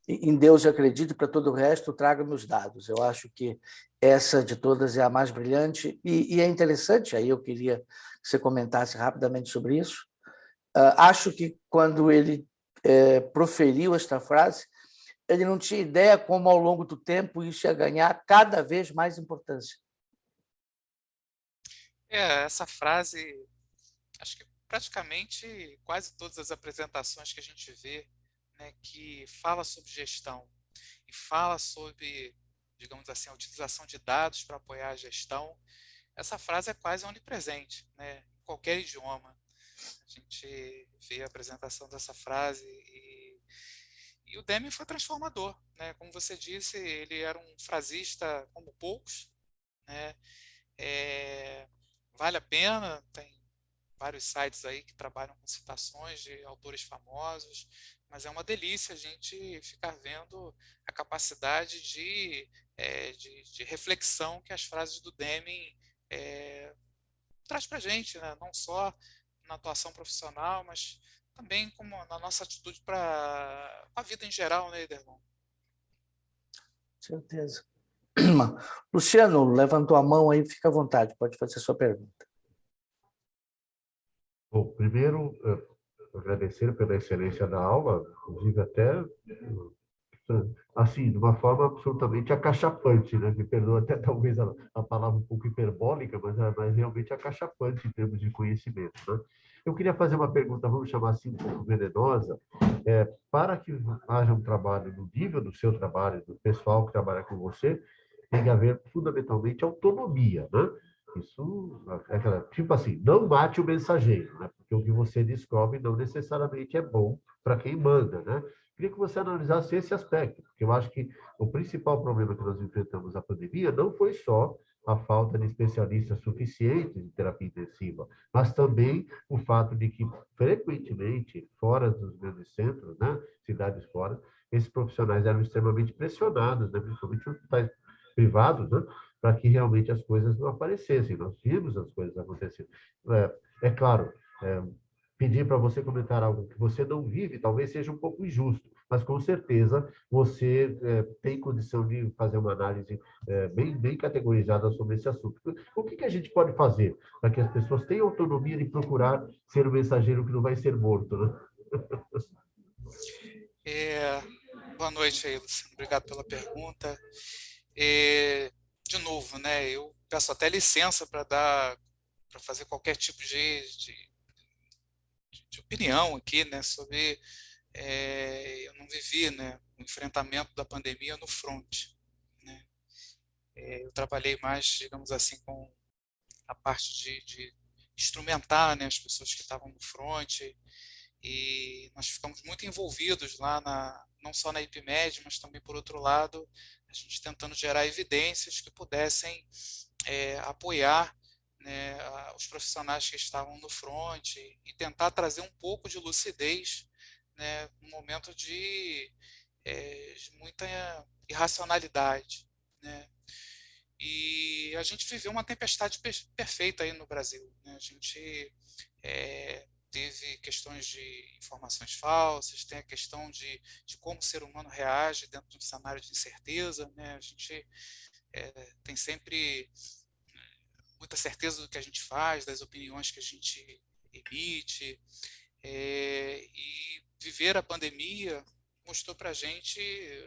em Deus eu acredito, para todo o resto, traga-me os dados. Eu acho que essa de todas é a mais brilhante, e é interessante, aí eu queria que você comentasse rapidamente sobre isso. Acho que quando ele proferiu esta frase, ele não tinha ideia como, ao longo do tempo, isso ia ganhar cada vez mais importância. Essa frase, acho que praticamente quase todas as apresentações que a gente vê, né, que fala sobre gestão e fala sobre, digamos assim, a utilização de dados para apoiar a gestão, essa frase é quase onipresente, né, em qualquer idioma. A gente vê a apresentação dessa frase e o Deming foi transformador, né? Como você disse, ele era um frasista como poucos, né? Vale a pena, tem vários sites aí que trabalham com citações de autores famosos, mas é uma delícia a gente ficar vendo a capacidade de reflexão que as frases do Deming traz para a gente, né? Não só na atuação profissional, mas também como na nossa atitude para a vida em geral, né, Ederlon? Certeza. Luciano, levantou a mão aí, fica à vontade, pode fazer a sua pergunta. Bom, primeiro, agradecer pela excelência da aula, inclusive até assim, de uma forma absolutamente acachapante, né? Me perdoa até talvez a palavra um pouco hiperbólica, mas realmente acachapante em termos de conhecimento, né? Eu queria fazer uma pergunta, vamos chamar assim, um pouco venenosa, para que haja um trabalho no nível do seu trabalho, do pessoal que trabalha com você, tem que haver fundamentalmente autonomia, né? Isso, tipo assim, não mate o mensageiro, né? Porque o que você descobre não necessariamente é bom para quem manda, né? Queria que você analisasse esse aspecto, porque eu acho que o principal problema que nós enfrentamos na pandemia não foi só a falta de especialistas suficientes em terapia intensiva, mas também o fato de que, frequentemente, fora dos grandes centros, né, cidades fora, esses profissionais eram extremamente pressionados, né, principalmente os hospitais privados, né, para que realmente as coisas não aparecessem. Nós vimos as coisas acontecendo. É claro, pedir para você comentar algo que você não vive talvez seja um pouco injusto, mas com certeza você tem condição de fazer uma análise bem categorizada sobre esse assunto. O que a gente pode fazer para que as pessoas tenham autonomia de procurar ser o mensageiro que não vai ser morto, né? Boa noite aí, Luciano. Obrigado pela pergunta. De novo, né? Eu peço até licença para fazer qualquer tipo de opinião aqui, né? Sobre eu não vivi, né, o enfrentamento da pandemia no front, né? Eu trabalhei mais, digamos assim, com a parte de instrumentar, né, as pessoas que estavam no front, e nós ficamos muito envolvidos lá não só na IPMED, mas também por outro lado, a gente tentando gerar evidências que pudessem apoiar, né, os profissionais que estavam no front e tentar trazer um pouco de lucidez, né, num momento de muita irracionalidade, né? E a gente viveu uma tempestade perfeita aí no Brasil, né? A gente teve questões de informações falsas, tem a questão de como o ser humano reage dentro de um cenário de incerteza, né? A gente tem sempre muita certeza do que a gente faz, das opiniões que a gente emite, e viver a pandemia mostrou para a gente,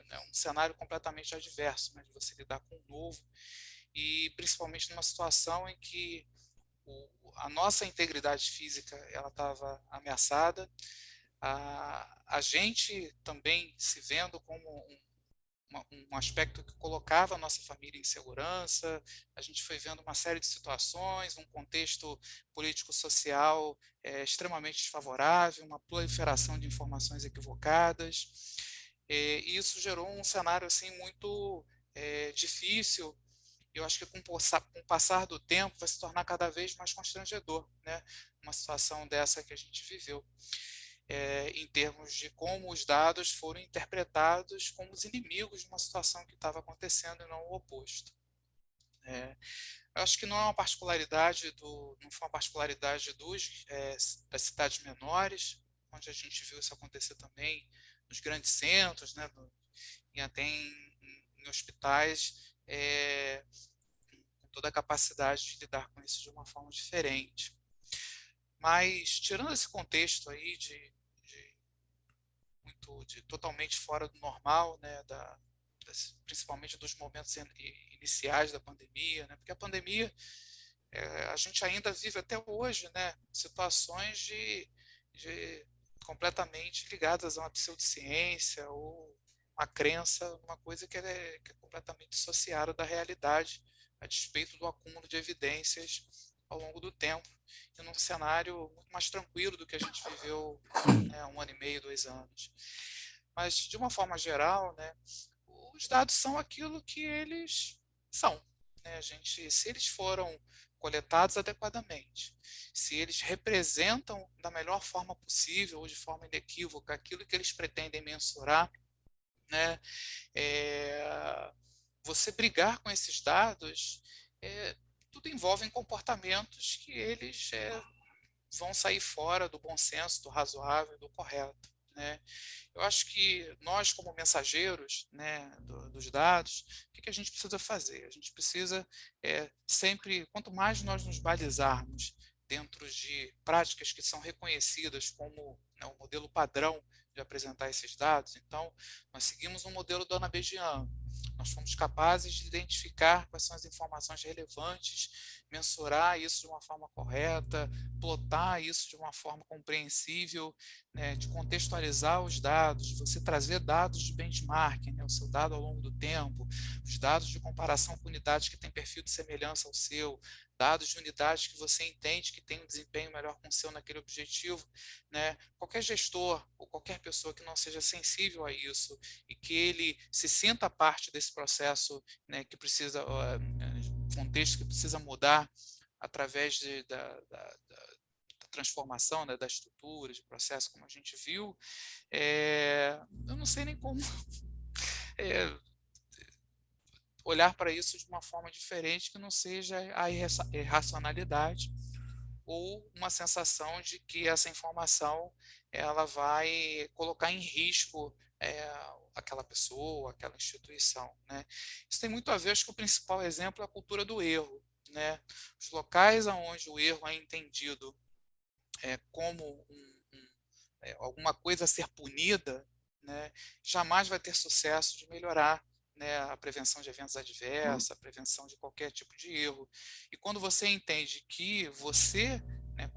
né, um cenário completamente adverso, né, de você lidar com o novo, e principalmente numa situação em que a nossa integridade física ela estava ameaçada, a gente também se vendo como um aspecto que colocava a nossa família em segurança. A gente foi vendo uma série de situações, um contexto político-social extremamente desfavorável, uma proliferação de informações equivocadas, e isso gerou um cenário assim muito difícil. Eu acho que com o passar do tempo vai se tornar cada vez mais constrangedor, né? Uma situação dessa que a gente viveu, em termos de como os dados foram interpretados como os inimigos de uma situação que estava acontecendo e não o oposto. Eu acho que não é uma particularidade não foi uma particularidade das cidades menores, onde a gente viu isso acontecer também nos grandes centros, né, e até em hospitais, com toda a capacidade de lidar com isso de uma forma diferente. Mas, tirando esse contexto aí totalmente fora do normal, né, principalmente dos momentos iniciais da pandemia, né, porque a pandemia, a gente ainda vive até hoje, né, situações de completamente ligadas a uma pseudociência ou uma crença numa coisa que é completamente dissociada da realidade, a despeito do acúmulo de evidências ao longo do tempo, e num cenário muito mais tranquilo do que a gente viveu, né, 1 ano e meio, 2 anos. Mas, de uma forma geral, né, os dados são aquilo que eles são, né? Se eles foram coletados adequadamente, se eles representam da melhor forma possível ou de forma inequívoca aquilo que eles pretendem mensurar, né, você brigar com esses dados, tudo envolve comportamentos que eles vão sair fora do bom senso, do razoável, do correto. né? Eu acho que nós, como mensageiros, né, dos dados, o que a gente precisa fazer? A gente precisa sempre, quanto mais nós nos balizarmos dentro de práticas que são reconhecidas como, né, o modelo padrão de apresentar esses dados, então, nós seguimos um modelo do Anabedian. Nós fomos capazes de identificar quais são as informações relevantes, mensurar isso de uma forma correta, plotar isso de uma forma compreensível, né, de contextualizar os dados, de você trazer dados de benchmarking, né, o seu dado ao longo do tempo, os dados de comparação com unidades que têm perfil de semelhança ao seu, dados de unidades que você entende que tem um desempenho melhor com o seu naquele objetivo, né? Qualquer gestor ou qualquer pessoa que não seja sensível a isso e que ele se sinta parte desse processo, né, que precisa, contexto que precisa mudar através da transformação, né, da estrutura, de processo, como a gente viu, eu não sei nem como olhar para isso de uma forma diferente que não seja a irracionalidade ou uma sensação de que essa informação ela vai colocar em risco aquela pessoa, aquela instituição, né? Isso tem muito a ver, acho que o principal exemplo é a cultura do erro, né? Os locais onde o erro é entendido como alguma coisa a ser punida, né, jamais vai ter sucesso de melhorar, né, a prevenção de eventos adversos, a prevenção de qualquer tipo de erro. E quando você entende que você, né,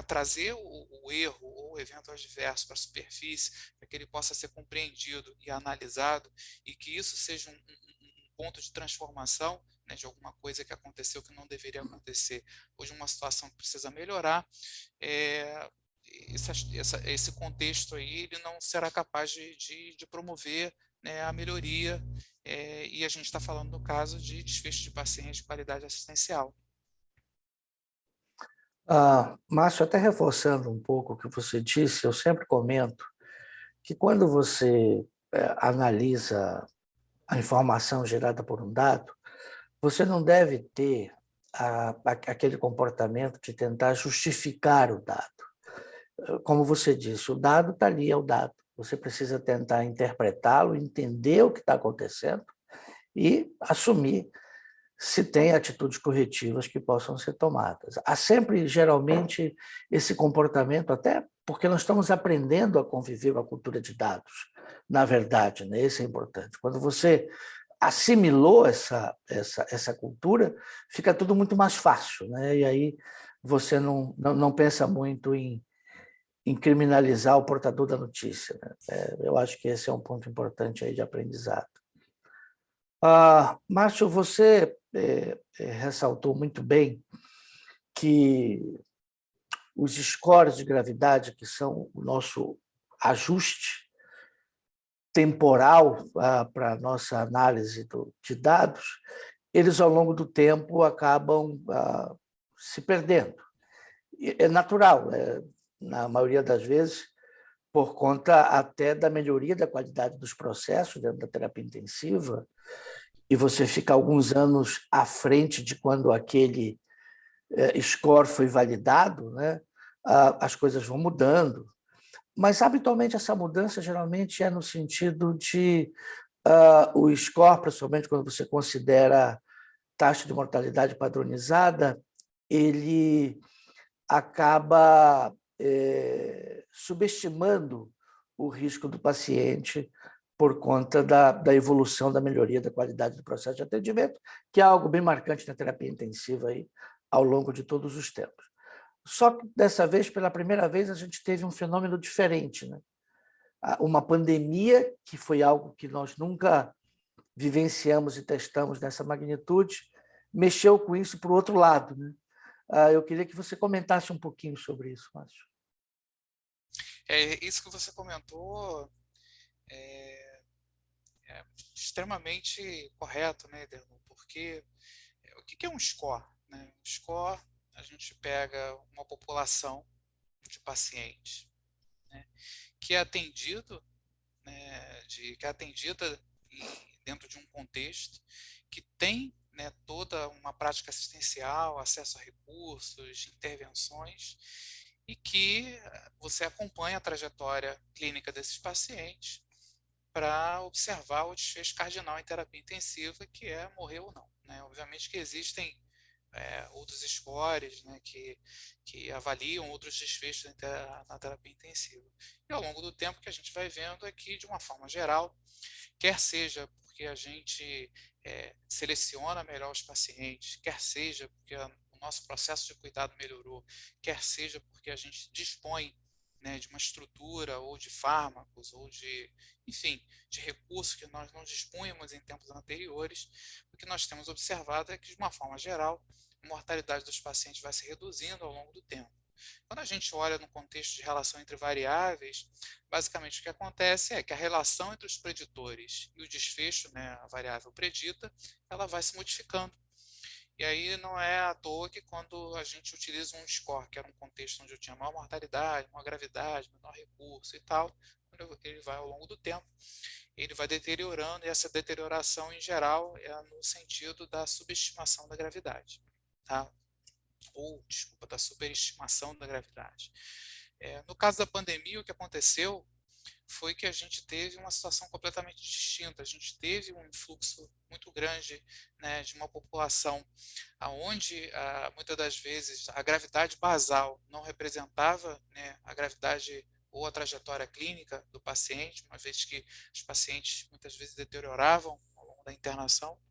trazer o erro ou o evento adverso para a superfície, para que ele possa ser compreendido e analisado, e que isso seja um ponto de transformação, né, de alguma coisa que aconteceu que não deveria acontecer, ou de uma situação que precisa melhorar, esse contexto aí ele não será capaz de promover, né, a melhoria, e a gente está falando, no caso, de desfecho de pacientes de qualidade assistencial. Márcio, até reforçando um pouco o que você disse, eu sempre comento que quando você analisa a informação gerada por um dado, você não deve ter aquele comportamento de tentar justificar o dado. Como você disse, o dado está ali, é o dado. Você precisa tentar interpretá-lo, entender o que está acontecendo e assumir se tem atitudes corretivas que possam ser tomadas. Há sempre, geralmente, esse comportamento, até porque nós estamos aprendendo a conviver com a cultura de dados, na verdade, né? Isso é importante. Quando você assimilou essa cultura, fica tudo muito mais fácil, né? E aí você não pensa muito em criminalizar o portador da notícia, né? Eu acho que esse é um ponto importante aí de aprendizado. Márcio, você ressaltou muito bem que os scores de gravidade, que são o nosso ajuste temporal para a nossa análise de dados, eles, ao longo do tempo, acabam se perdendo. É natural, na maioria das vezes, por conta até da melhoria da qualidade dos processos dentro da terapia intensiva, e você fica alguns anos à frente de quando aquele score foi validado, né? As coisas vão mudando. Mas, habitualmente, essa mudança geralmente é no sentido de o score, principalmente quando você considera taxa de mortalidade padronizada, ele acaba subestimando o risco do paciente por conta da evolução da melhoria da qualidade do processo de atendimento, que é algo bem marcante na terapia intensiva aí, ao longo de todos os tempos. Só que, dessa vez, pela primeira vez, a gente teve um fenômeno diferente, né? Uma pandemia, que foi algo que nós nunca vivenciamos e testamos nessa magnitude, mexeu com isso para o outro lado, né? Eu queria que você comentasse um pouquinho sobre isso, Márcio. Isso que você comentou é extremamente correto, né, Ederson? Porque o que é um score, né? Um score, a gente pega uma população de pacientes, né, que é atendido, né, que é atendida dentro de um contexto que tem, né, toda uma prática assistencial, acesso a recursos, intervenções, e que você acompanha a trajetória clínica desses pacientes para observar o desfecho cardinal em terapia intensiva, que é morrer ou não, né? Obviamente que existem outros scores, né, que avaliam outros desfechos na terapia intensiva. E ao longo do tempo que a gente vai vendo é que, de uma forma geral, quer seja porque a gente seleciona melhor os pacientes, quer seja porque o nosso processo de cuidado melhorou, quer seja porque a gente dispõe, né, de uma estrutura ou de fármacos ou enfim, de recursos que nós não dispunhamos em tempos anteriores, o que nós temos observado é que, de uma forma geral, a mortalidade dos pacientes vai se reduzindo ao longo do tempo. Quando a gente olha no contexto de relação entre variáveis, basicamente o que acontece é que a relação entre os preditores e o desfecho, né, a variável predita, ela vai se modificando. E aí não é à toa que quando a gente utiliza um score, que era um contexto onde eu tinha maior mortalidade, maior gravidade, menor recurso e tal, quando ele vai ao longo do tempo, ele vai deteriorando, e essa deterioração, em geral, é no sentido da subestimação da gravidade, tá? Ou, desculpa, da superestimação da gravidade. No caso da pandemia, o que aconteceu foi que a gente teve uma situação completamente distinta. A gente teve um influxo muito grande, né, de uma população onde, muitas das vezes, a gravidade basal não representava, né, a gravidade ou a trajetória clínica do paciente, uma vez que os pacientes muitas vezes deterioravam ao longo da internação.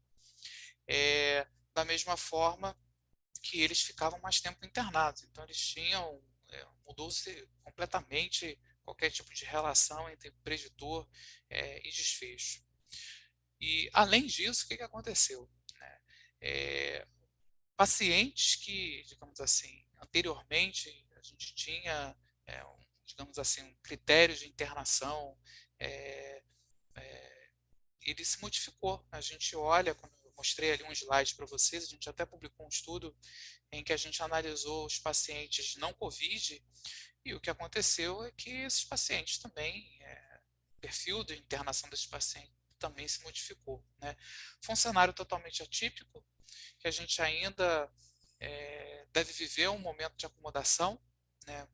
Da mesma forma que eles ficavam mais tempo internados. Então, eles tinham, mudou-se completamente qualquer tipo de relação entre preditor e desfecho. E, além disso, o que aconteceu? Pacientes que, digamos assim, anteriormente a gente tinha, digamos assim, um critério de internação, ele se modificou. A gente olha, quando eu mostrei ali um slide para vocês, a gente até publicou um estudo em que a gente analisou os pacientes não COVID, e o que aconteceu é que esses pacientes também, o perfil de internação desses pacientes também se modificou, né? Foi um cenário totalmente atípico, que a gente ainda deve viver um momento de acomodação, né?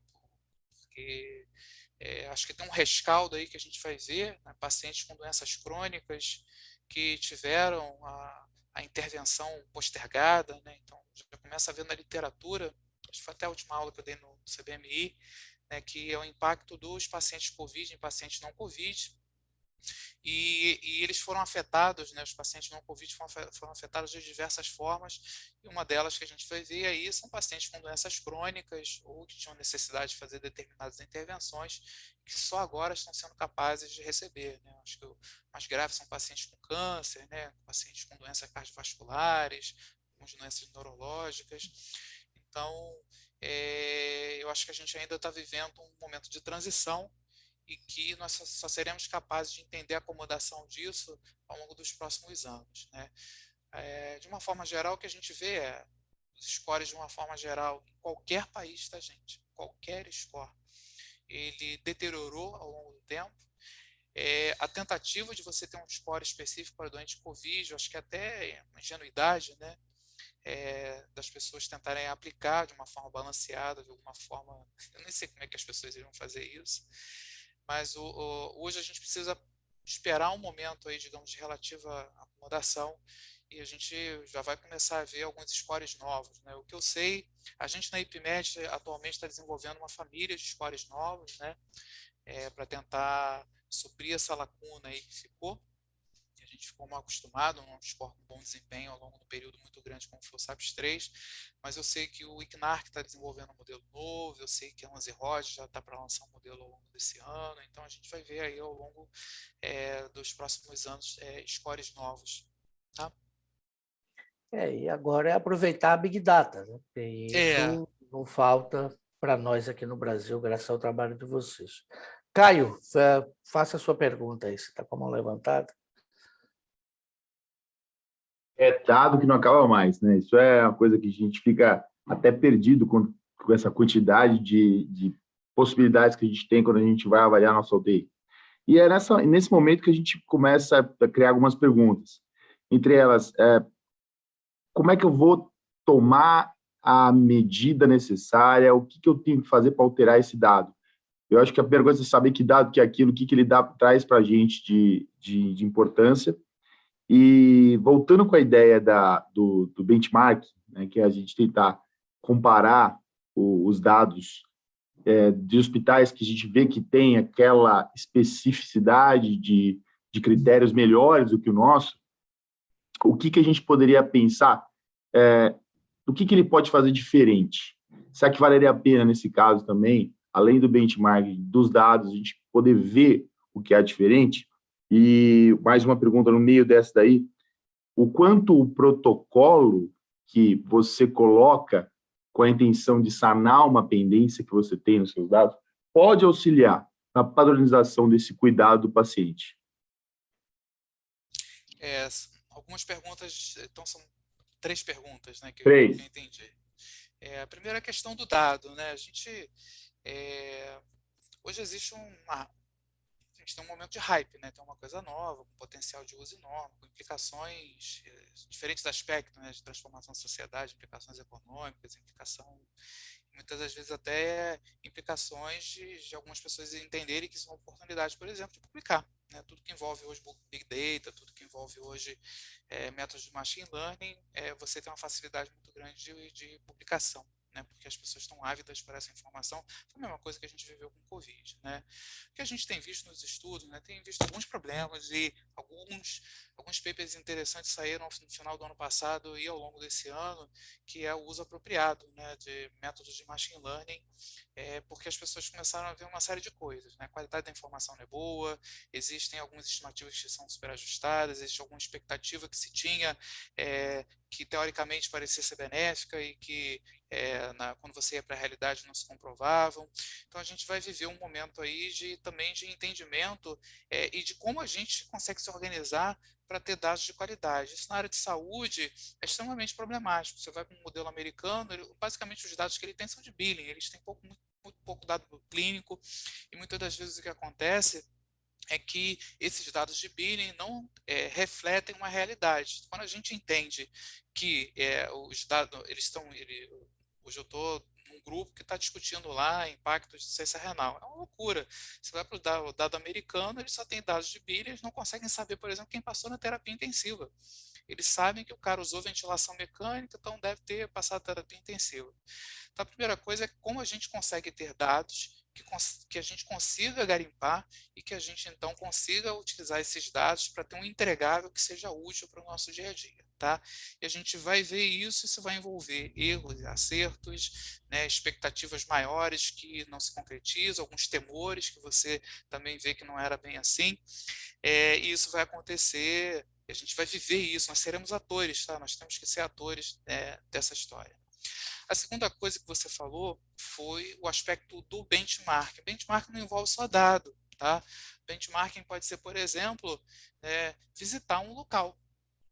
Porque acho que tem um rescaldo aí que a gente vai ver, né? Pacientes com doenças crônicas que tiveram a intervenção postergada, né? Então, já começa a ver na literatura, acho que foi até a última aula que eu dei no CBMI, né, que é o impacto dos pacientes COVID em pacientes não COVID, e eles foram afetados, né, os pacientes não COVID foram afetados de diversas formas, e uma delas que a gente vai ver aí são pacientes com doenças crônicas ou que tinham necessidade de fazer determinadas intervenções que só agora estão sendo capazes de receber, né? Acho que o mais grave são pacientes com câncer, né, pacientes com doenças cardiovasculares, com doenças neurológicas. Então, eu acho que a gente ainda está vivendo um momento de transição e que nós só seremos capazes de entender a acomodação disso ao longo dos próximos anos, né? De uma forma geral, o que a gente vê os scores, de uma forma geral, em qualquer país, tá, gente? Qualquer score, ele deteriorou ao longo do tempo. A tentativa de você ter um score específico para doente COVID, eu acho que até uma ingenuidade, né? Das pessoas tentarem aplicar de uma forma balanceada, de alguma forma, eu nem sei como é que as pessoas iriam fazer isso, mas hoje a gente precisa esperar um momento aí, digamos, de relativa acomodação, e a gente já vai começar a ver alguns scores novos, né? O que eu sei, a gente na IPMED atualmente está desenvolvendo uma família de scores novos, né? Para tentar suprir essa lacuna aí que ficou. A gente ficou mal acostumado, um score com bom desempenho ao longo de um período muito grande como foi o SAPS-3, mas eu sei que o ICNARC está desenvolvendo um modelo novo, eu sei que a Onze Roche já está para lançar um modelo ao longo desse ano, então a gente vai ver aí ao longo dos próximos anos scores novos. Tá? E agora é aproveitar a Big Data, né? Porque isso não falta para nós aqui no Brasil, graças ao trabalho de vocês. Caio, faça a sua pergunta aí, você está com a mão levantada? É dado que não acaba mais, né? Isso é uma coisa que a gente fica até perdido com essa quantidade de possibilidades que a gente tem quando a gente vai avaliar a nossa UTI. E é nesse momento que a gente começa a criar algumas perguntas. Entre elas, como é que eu vou tomar a medida necessária? O que eu tenho que fazer para alterar esse dado? Eu acho que a primeira coisa é saber que dado que é aquilo, o que ele traz para a gente de importância. E voltando com a ideia do benchmark, né, que é a gente tentar comparar os dados de hospitais que a gente vê que tem aquela especificidade de critérios melhores do que o nosso, o que a gente poderia pensar, o que ele pode fazer diferente? Será que valeria a pena, nesse caso também, além do benchmark dos dados, a gente poder ver o que é diferente? E mais uma pergunta no meio dessa daí, o quanto o protocolo que você coloca com a intenção de sanar uma pendência que você tem nos seus dados pode auxiliar na padronização desse cuidado do paciente? Algumas perguntas, então são 3 perguntas, né, que eu 3. entendi. A primeira é a questão do dado, né? Hoje existe a gente tem um momento de hype, né? Tem uma coisa nova, com potencial de uso enorme, com implicações, diferentes aspectos, né, de transformação da sociedade, implicações econômicas, muitas das vezes até implicações de algumas pessoas entenderem que isso é uma oportunidade, por exemplo, de publicar. Né? Tudo que envolve hoje Big Data, tudo que envolve hoje métodos de Machine Learning, você tem uma facilidade muito grande de publicação. Né, porque as pessoas estão ávidas por essa informação. Foi a mesma coisa que a gente viveu com o Covid. Né? O que a gente tem visto nos estudos, né, tem visto alguns problemas e alguns papers interessantes saíram no final do ano passado e ao longo desse ano, que é o uso apropriado, né, de métodos de Machine Learning, porque as pessoas começaram a ver uma série de coisas. Né? A qualidade da informação não é boa, existem algumas estimativas que são superajustadas, existe alguma expectativa que se tinha que teoricamente parecia ser benéfica e que quando você ia para a realidade não se comprovavam. Então a gente vai viver um momento aí também de entendimento e de como a gente consegue se organizar para ter dados de qualidade. Isso na área de saúde é extremamente problemático. Você vai para um modelo americano, basicamente os dados que ele tem são de billing, eles têm muito pouco dado clínico e muitas das vezes o que acontece é que esses dados de billing não refletem uma realidade. Quando a gente entende que os dados, hoje eu estou num grupo que está discutindo lá impactos de ciência renal. É uma loucura. Você vai para o dado americano, eles só têm dados de billing, eles não conseguem saber, por exemplo, quem passou na terapia intensiva. Eles sabem que o cara usou ventilação mecânica, então deve ter passado terapia intensiva. Então, a primeira coisa é como a gente consegue ter dados que a gente consiga garimpar e que a gente, então, consiga utilizar esses dados para ter um entregável que seja útil para o nosso dia a dia. Tá? E a gente vai ver isso vai envolver erros e acertos, né, expectativas maiores que não se concretizam, alguns temores que você também vê que não era bem assim, e isso vai acontecer, a gente vai viver isso, nós seremos atores, tá? Nós temos que ser atores dessa história. A segunda coisa que você falou foi o aspecto do benchmark. Benchmark não envolve só dado, tá? Benchmarking pode ser, por exemplo, visitar um local.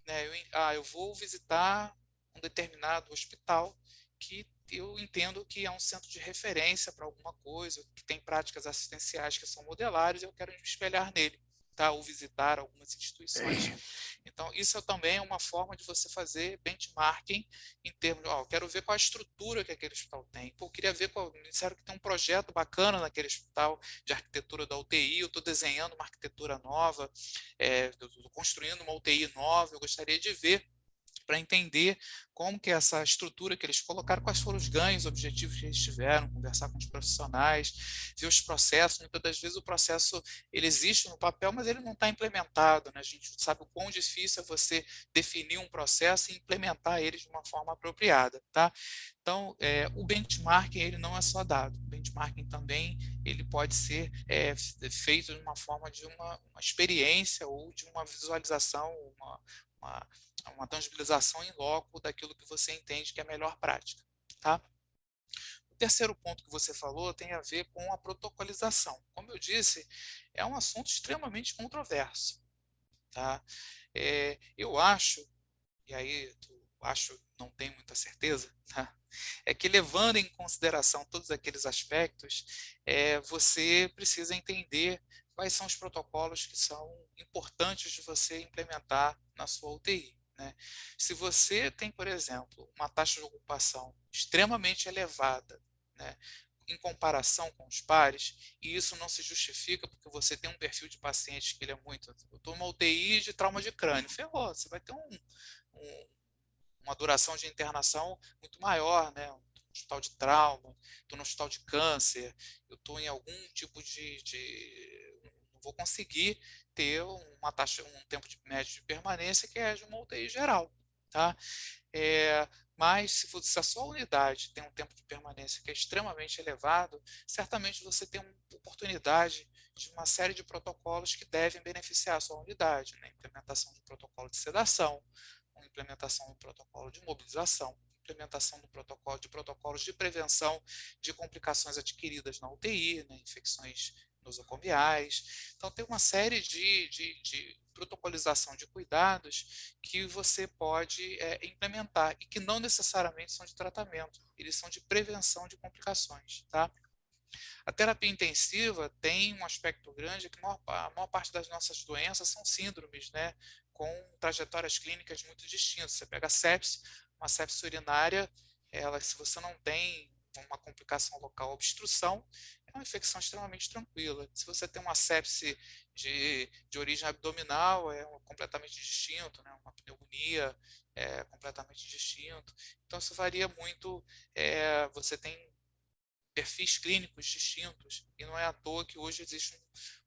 Né? Eu vou visitar um determinado hospital que eu entendo que é um centro de referência para alguma coisa, que tem práticas assistenciais que são modelares e eu quero me espelhar nele. Tá, ou visitar algumas instituições. Então, isso também é uma forma de você fazer benchmarking em termos de, eu quero ver qual a estrutura que aquele hospital tem. Eu queria ver me disseram que tem um projeto bacana naquele hospital de arquitetura da UTI, eu estou desenhando uma arquitetura nova, estou construindo uma UTI nova, eu gostaria de ver para entender como que essa estrutura que eles colocaram, quais foram os ganhos, objetivos que eles tiveram, conversar com os profissionais, ver os processos. Muitas das vezes o processo ele existe no papel, mas ele não está implementado. Né? A gente sabe o quão difícil é você definir um processo e implementar ele de uma forma apropriada. Tá? Então, o benchmarking ele não é só dado. O benchmarking também ele pode ser feito de uma forma de uma experiência ou de uma visualização, uma tangibilização em loco daquilo que você entende que é a melhor prática. Tá? O terceiro ponto que você falou tem a ver com a protocolização. Como eu disse, é um assunto extremamente controverso. Tá? Eu acho, e aí não tenho muita certeza, tá? É que levando em consideração todos aqueles aspectos, você precisa entender quais são os protocolos que são importantes de você implementar na sua UTI. né? Se você tem, por exemplo, uma taxa de ocupação extremamente elevada, né, em comparação com os pares, e isso não se justifica porque você tem um perfil de pacientes que ele é muito... Eu estou numa UTI de trauma de crânio, ferrou, você vai ter uma duração de internação muito maior, né? Um hospital de trauma, estou no hospital de câncer, eu estou em algum tipo não vou conseguir ter uma taxa, um tempo de médio de permanência que é de uma UTI geral, tá? Mas se a sua unidade tem um tempo de permanência que é extremamente elevado, certamente você tem uma oportunidade de uma série de protocolos que devem beneficiar a sua unidade, né? Implementação de protocolo de sedação, implementação do protocolo de mobilização, implementação do protocolos de prevenção de complicações adquiridas na UTI, né, infecções nosocomiais. Então, tem uma série de protocolização de cuidados que você pode implementar e que não necessariamente são de tratamento, eles são de prevenção de complicações, tá? A terapia intensiva tem um aspecto grande que a maior parte das nossas doenças são síndromes, né, com trajetórias clínicas muito distintas. Você pega a sepse, uma sepse urinária, se você não tem uma complicação local, obstrução, é uma infecção extremamente tranquila. Se você tem uma sepse de origem abdominal, completamente distinto, né, uma pneumonia é completamente distinto. Então, isso varia muito. Você tem perfis clínicos distintos, e não é à toa que hoje existe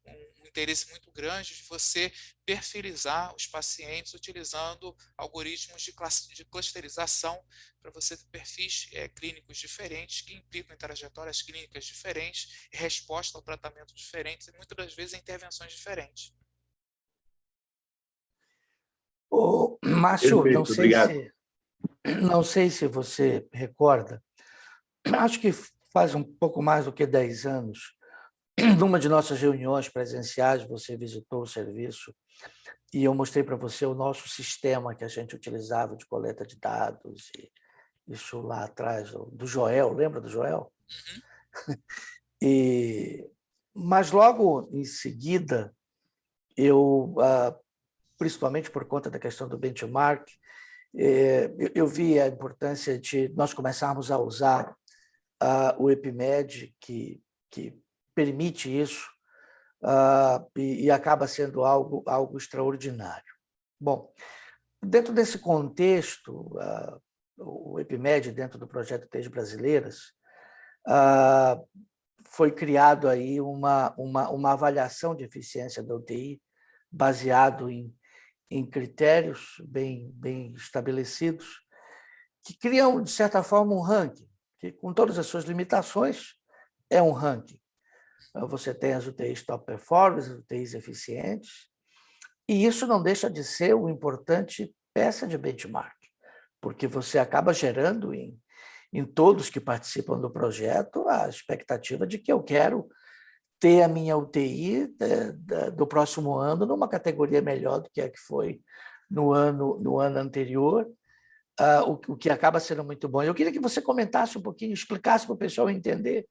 um interesse muito grande de você perfilizar os pacientes utilizando algoritmos de clusterização para você ter perfis clínicos diferentes que implicam em trajetórias clínicas diferentes, resposta ao tratamento diferentes e muitas das vezes intervenções diferentes. Márcio, Perfeito, obrigado. não sei se você recorda, acho que faz um pouco mais do que 10 anos, numa de nossas reuniões presenciais, você visitou o serviço e eu mostrei para você o nosso sistema que a gente utilizava de coleta de dados, e isso lá atrás, do Joel, lembra do Joel? Mas logo em seguida, eu, principalmente por conta da questão do benchmark, eu vi a importância de nós começarmos a usar o EpiMed, que permite isso, e acaba sendo algo extraordinário. Bom, dentro desse contexto, o EpiMed, dentro do projeto TEIs Brasileiras, foi criado aí uma avaliação de eficiência da UTI baseado em critérios bem estabelecidos, que criam, de certa forma, um ranking, que, com todas as suas limitações, é um ranking. Você tem as UTIs top performance, as UTIs eficientes, e isso não deixa de ser uma importante peça de benchmark, porque você acaba gerando em todos que participam do projeto a expectativa de que eu quero ter a minha UTI do próximo ano numa categoria melhor do que a que foi no ano anterior, o que acaba sendo muito bom. Eu queria que você comentasse um pouquinho, explicasse para o pessoal entender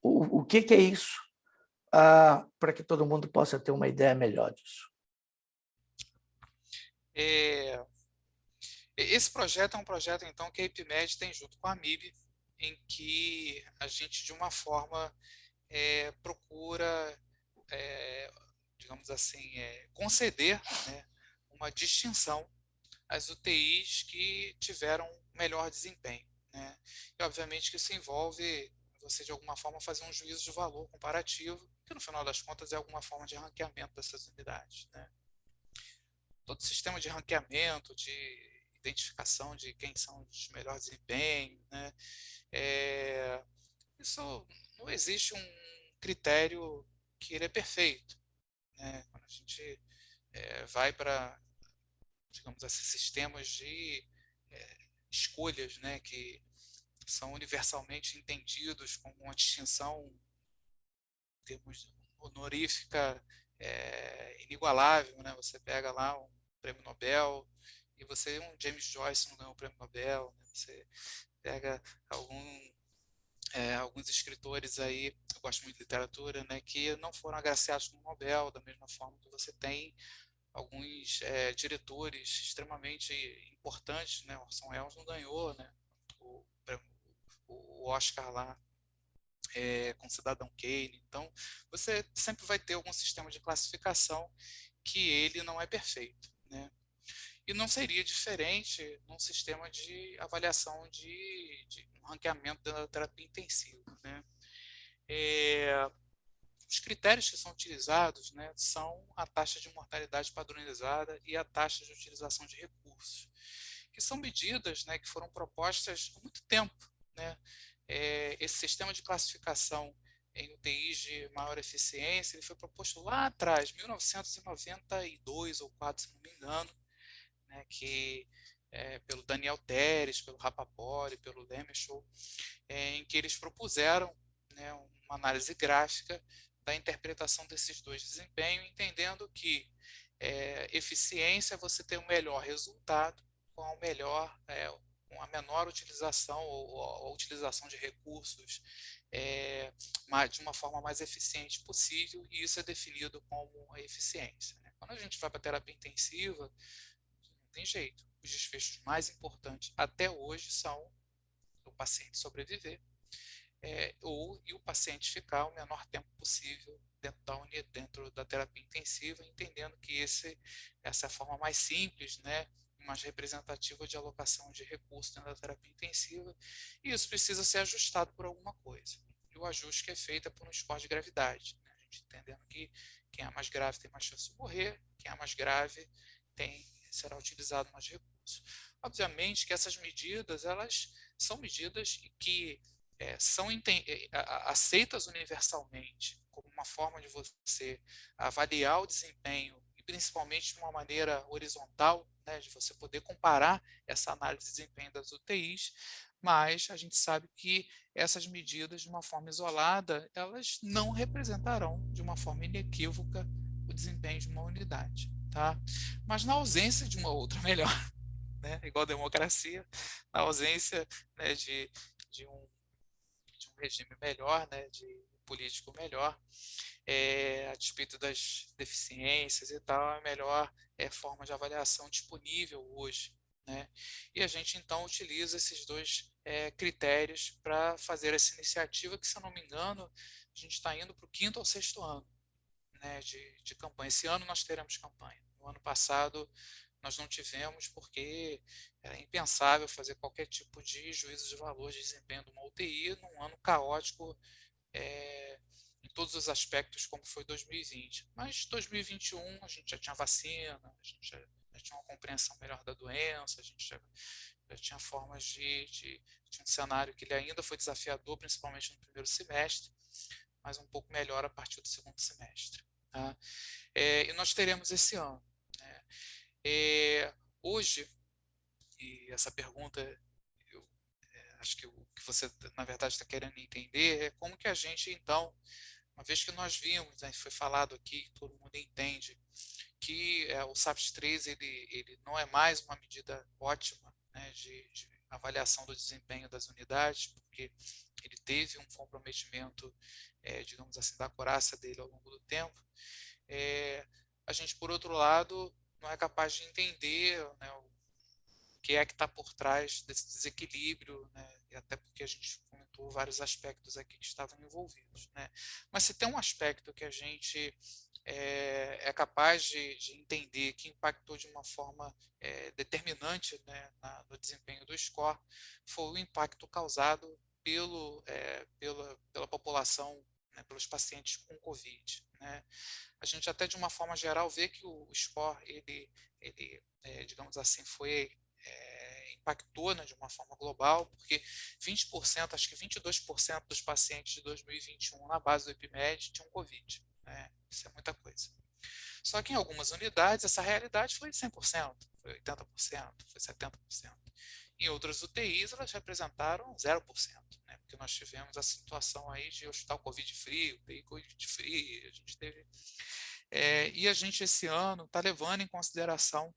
o que é isso, para que todo mundo possa ter uma ideia melhor disso. Esse projeto é um projeto, então, que a EpiMed tem junto com a MIB, em que a gente, de uma forma, procura, digamos assim, conceder, né, uma distinção às UTIs que tiveram melhor desempenho, né? E, obviamente, que isso envolve você, de alguma forma, fazer um juízo de valor comparativo, que, no final das contas, é alguma forma de ranqueamento dessas unidades, né? Todo sistema de ranqueamento, de identificação de quem são os melhores desempenhos, né? Isso não existe um critério que ele é perfeito, né? Quando a gente vai para, digamos assim, sistemas de escolhas, né, que são universalmente entendidos como uma distinção em termos honorífica inigualável, né? Você pega lá um prêmio Nobel e um James Joyce não ganhou o prêmio Nobel, né? Você pega alguns escritores aí, eu gosto muito de literatura, né, que não foram agraciados com o Nobel, da mesma forma que você tem alguns diretores extremamente importantes, né? Orson Welles não ganhou, né? O Oscar lá com Cidadão Kane. Então, você sempre vai ter algum sistema de classificação que ele não é perfeito, né? E não seria diferente num sistema de avaliação de um ranqueamento da terapia intensiva, né? Os critérios que são utilizados, né, são a taxa de mortalidade padronizada e a taxa de utilização de recursos, que são medidas, né, que foram propostas há muito tempo, né? Esse sistema de classificação em UTIs de maior eficiência, ele foi proposto lá atrás, 1992 ou 4, se não me engano, né, que pelo Daniel Teres, pelo Rapaport, pelo Lemeshow, em que eles propuseram, né, uma análise gráfica da interpretação desses dois desempenhos, entendendo que eficiência é você ter um melhor resultado com com a menor utilização ou a utilização de recursos de uma forma mais eficiente possível, e isso é definido como a eficiência, né? Quando a gente vai para a terapia intensiva, não tem jeito. Os desfechos mais importantes até hoje são o paciente sobreviver e o paciente ficar o menor tempo possível dentro da terapia intensiva, entendendo que essa é a forma mais simples, né, mais representativa de alocação de recursos dentro da terapia intensiva, e isso precisa ser ajustado por alguma coisa. E o ajuste que é feito é por um score de gravidade, né, a gente entendendo que quem é mais grave tem mais chance de morrer, quem é mais grave será utilizado mais recursos. Obviamente que essas medidas, elas são medidas que são aceitas universalmente como uma forma de você avaliar o desempenho, e principalmente de uma maneira horizontal, né, de você poder comparar essa análise de desempenho das UTIs, mas a gente sabe que essas medidas, de uma forma isolada, elas não representarão de uma forma inequívoca o desempenho de uma unidade, tá? Mas na ausência de uma outra melhor, né, igual a democracia, na ausência, né, de um regime melhor, né, de político melhor, a despeito das deficiências e tal, a melhor forma de avaliação disponível hoje, né? E a gente então utiliza esses dois critérios para fazer essa iniciativa, que, se eu não me engano, a gente está indo para o 5º ou 6º ano, né, de campanha. Esse ano nós teremos campanha. No ano passado nós não tivemos, porque era impensável fazer qualquer tipo de juízo de valor de desempenho de uma UTI num ano caótico em todos os aspectos, como foi 2020. Mas 2021 a gente já tinha vacina, a gente já tinha uma compreensão melhor da doença, a gente já tinha formas tinha um cenário que ele ainda foi desafiador, principalmente no primeiro semestre, mas um pouco melhor a partir do 2º semestre. Tá? E nós teremos esse ano, né? Hoje, e essa pergunta, eu acho que o que você, na verdade, está querendo entender é como que a gente, então, uma vez que nós vimos, né, foi falado aqui, todo mundo entende, que o SAPS-3 ele não é mais uma medida ótima, né, de avaliação do desempenho das unidades, porque ele teve um comprometimento, digamos assim, da acurácia dele ao longo do tempo. A gente, por outro lado, não é capaz de entender, né, o que é que está por trás desse desequilíbrio, né, e até porque a gente comentou vários aspectos aqui que estavam envolvidos, né. Mas se tem um aspecto que a gente é capaz de entender que impactou de uma forma determinante, né, no desempenho do score, foi o impacto causado pela população, né, pelos pacientes com Covid, né. A gente até, de uma forma geral, vê que o score, digamos assim, impactou, né, de uma forma global, porque 20%, acho que 22% dos pacientes de 2021 na base do EpiMed tinham Covid, né? Isso é muita coisa. Só que em algumas unidades essa realidade foi 100%, foi 80%, foi 70%. Em outras UTIs elas representaram 0%, né? Porque nós tivemos a situação aí de hospital Covid-free, UTI Covid-free, a gente teve... e a gente, esse ano, está levando em consideração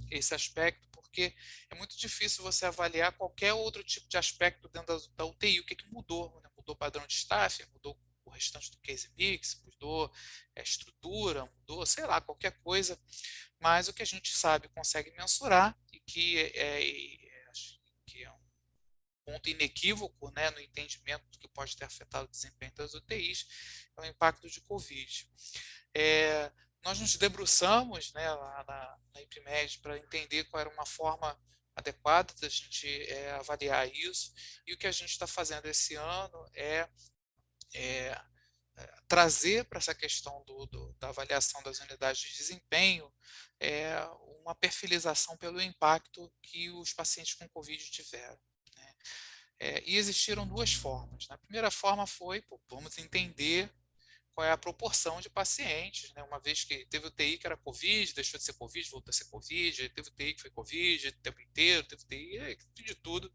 esse aspecto, porque é muito difícil você avaliar qualquer outro tipo de aspecto dentro da UTI. O que mudou? Né? Mudou o padrão de staff, mudou o restante do case mix, mudou a estrutura, mudou, sei lá, qualquer coisa, mas o que a gente sabe, consegue mensurar e que é um ponto inequívoco, né, no entendimento do que pode ter afetado o desempenho das UTIs, é o impacto de Covid. Nós nos debruçamos, né, lá na IPMED para entender qual era uma forma adequada da gente avaliar isso, e o que a gente está fazendo esse ano é trazer para essa questão da avaliação das unidades de desempenho uma perfilização pelo impacto que os pacientes com Covid tiveram, né? E existiram duas formas, né? A primeira forma foi, vamos entender qual é a proporção de pacientes, né? Uma vez que teve UTI que era Covid, deixou de ser Covid, voltou a ser Covid, teve UTI que foi Covid o tempo inteiro, teve UTI, de tudo.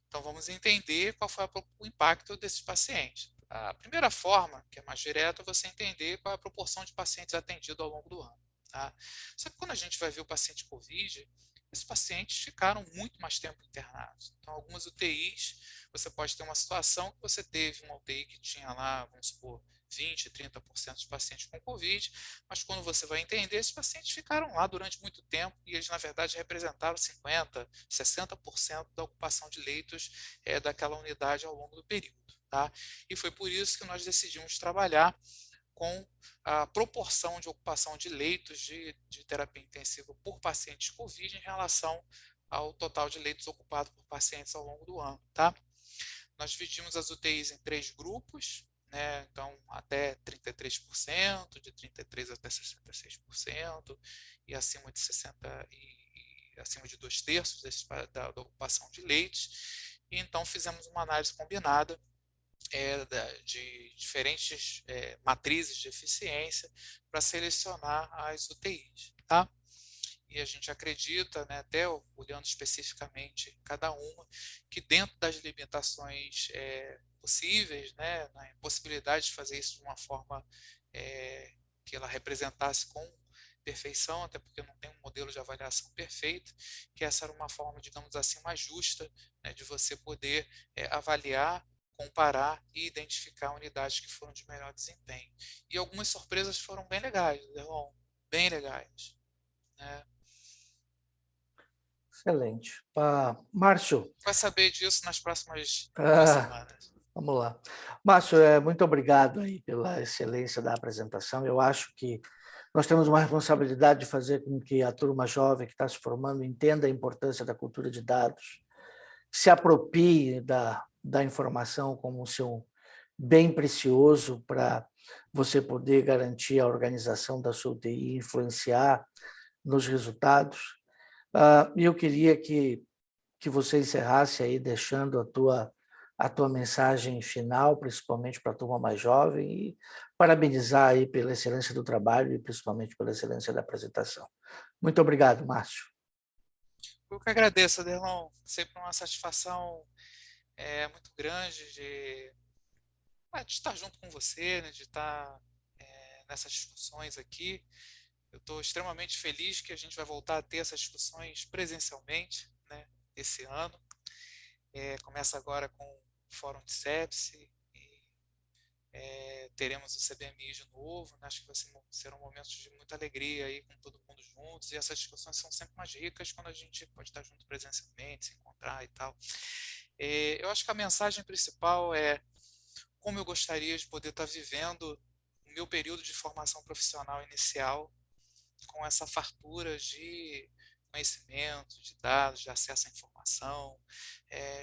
Então, vamos entender qual foi o impacto desses pacientes. A primeira forma, que é mais direta, é você entender qual é a proporção de pacientes atendidos ao longo do ano. Tá? Só que quando a gente vai ver o paciente COVID, esses pacientes ficaram muito mais tempo internados. Então, algumas UTIs, você pode ter uma situação que você teve uma UTI que tinha lá, vamos supor, 20%, 30% de pacientes com Covid, mas quando você vai entender, esses pacientes ficaram lá durante muito tempo e eles, na verdade, representaram 50%, 60% da ocupação de leitos daquela unidade ao longo do período. Tá? E foi por isso que nós decidimos trabalhar com a proporção de ocupação de leitos de terapia intensiva por pacientes COVID em relação ao total de leitos ocupados por pacientes ao longo do ano. Tá? Nós dividimos as UTIs em 3 grupos, né? Então até 33%, de 33% até 66%, e acima de 60% e acima de 2/3 da ocupação de leitos. E então fizemos uma análise combinada de diferentes matrizes de eficiência para selecionar as UTIs. Tá? E a gente acredita, né, até olhando especificamente cada uma, que dentro das limitações possíveis, né, na impossibilidade de fazer isso de uma forma que ela representasse com perfeição, até porque não tem um modelo de avaliação perfeito, que essa era uma forma, digamos assim, mais justa, né, de você poder avaliar, comparar e identificar unidades que foram de melhor desempenho. E algumas surpresas foram bem legais, Derlon, bem legais, né? Excelente. Márcio, Vai saber disso nas próximas 2 ah, semanas. vamos lá. Márcio, muito obrigado aí pela excelência da apresentação. Eu acho que nós temos uma responsabilidade de fazer com que a turma jovem que está se formando entenda a importância da cultura de dados, se aproprie da informação como seu bem precioso para você poder garantir a organização da sua UTI, influenciar nos resultados. E eu queria que você encerrasse aí deixando a tua mensagem final, principalmente para a turma mais jovem, e parabenizar aí pela excelência do trabalho e principalmente pela excelência da apresentação. Muito obrigado, Márcio. Eu que agradeço, Adelon. Sempre uma satisfação muito grande de estar junto com você, né, de estar nessas discussões aqui. Eu estou extremamente feliz que a gente vai voltar a ter essas discussões presencialmente, né, esse ano. Começa agora com o Fórum de Sepsi, teremos o CBMI de novo, né? Acho que serão momentos de muita alegria aí com todo mundo juntos, e essas discussões são sempre mais ricas quando a gente pode estar junto presencialmente, se encontrar e tal. Eu acho que a mensagem principal é como eu gostaria de poder estar vivendo o meu período de formação profissional inicial com essa fartura de conhecimento, de dados, de acesso à informação,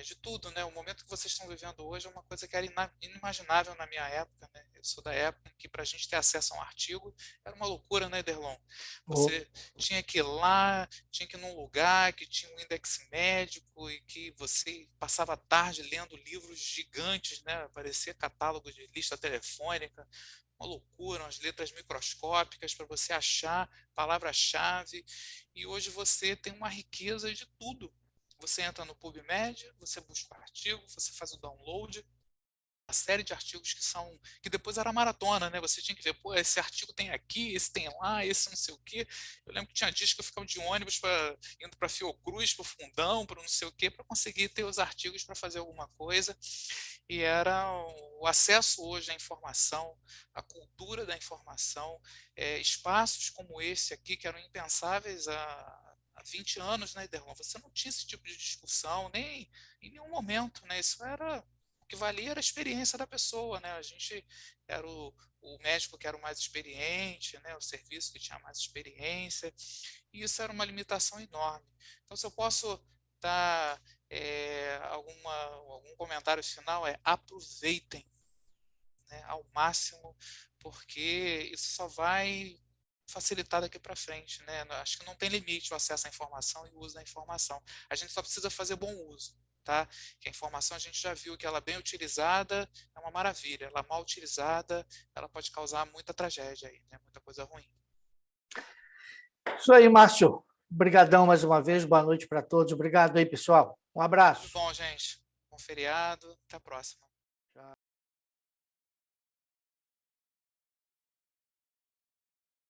de tudo, né? O momento que vocês estão vivendo hoje é uma coisa que era inimaginável na minha época, né? Eu sou da época em que para a gente ter acesso a um artigo era uma loucura, né, Derlon? Você tinha que ir lá, tinha que ir num lugar que tinha um índice médico e que você passava a tarde lendo livros gigantes, né? Parecia catálogo de lista telefônica, uma loucura, umas letras microscópicas para você achar palavra-chave, e hoje você tem uma riqueza de tudo. Você entra no PubMed, você busca um artigo, você faz o download, série de artigos que depois era maratona, né? Você tinha que ver, pô, esse artigo tem aqui, esse tem lá, esse não sei o quê. Eu lembro que tinha dias que eu ficava de ônibus indo para Fiocruz, para o Fundão, para não sei o quê, para conseguir ter os artigos para fazer alguma coisa. E era o acesso hoje à informação, a cultura da informação, espaços como esse aqui, que eram impensáveis há 20 anos, né, Derlon? Você não tinha esse tipo de discussão, nem em nenhum momento, né? Isso era... O que valia era a experiência da pessoa, né? A gente era o médico que era o mais experiente, né? O serviço que tinha mais experiência, e isso era uma limitação enorme. Então, se eu posso dar algum comentário final, aproveitem, né, ao máximo, porque isso só vai facilitar daqui para frente, né? Acho que não tem limite o acesso à informação e o uso da informação. A gente só precisa fazer bom uso. Tá? Que a informação a gente já viu que ela bem utilizada é uma maravilha, ela mal utilizada ela pode causar muita tragédia aí, né? Muita coisa ruim. Isso aí, Márcio. Obrigadão mais uma vez, boa noite para todos. Obrigado aí, pessoal. Um abraço. Tudo bom, gente. Bom feriado, até a próxima.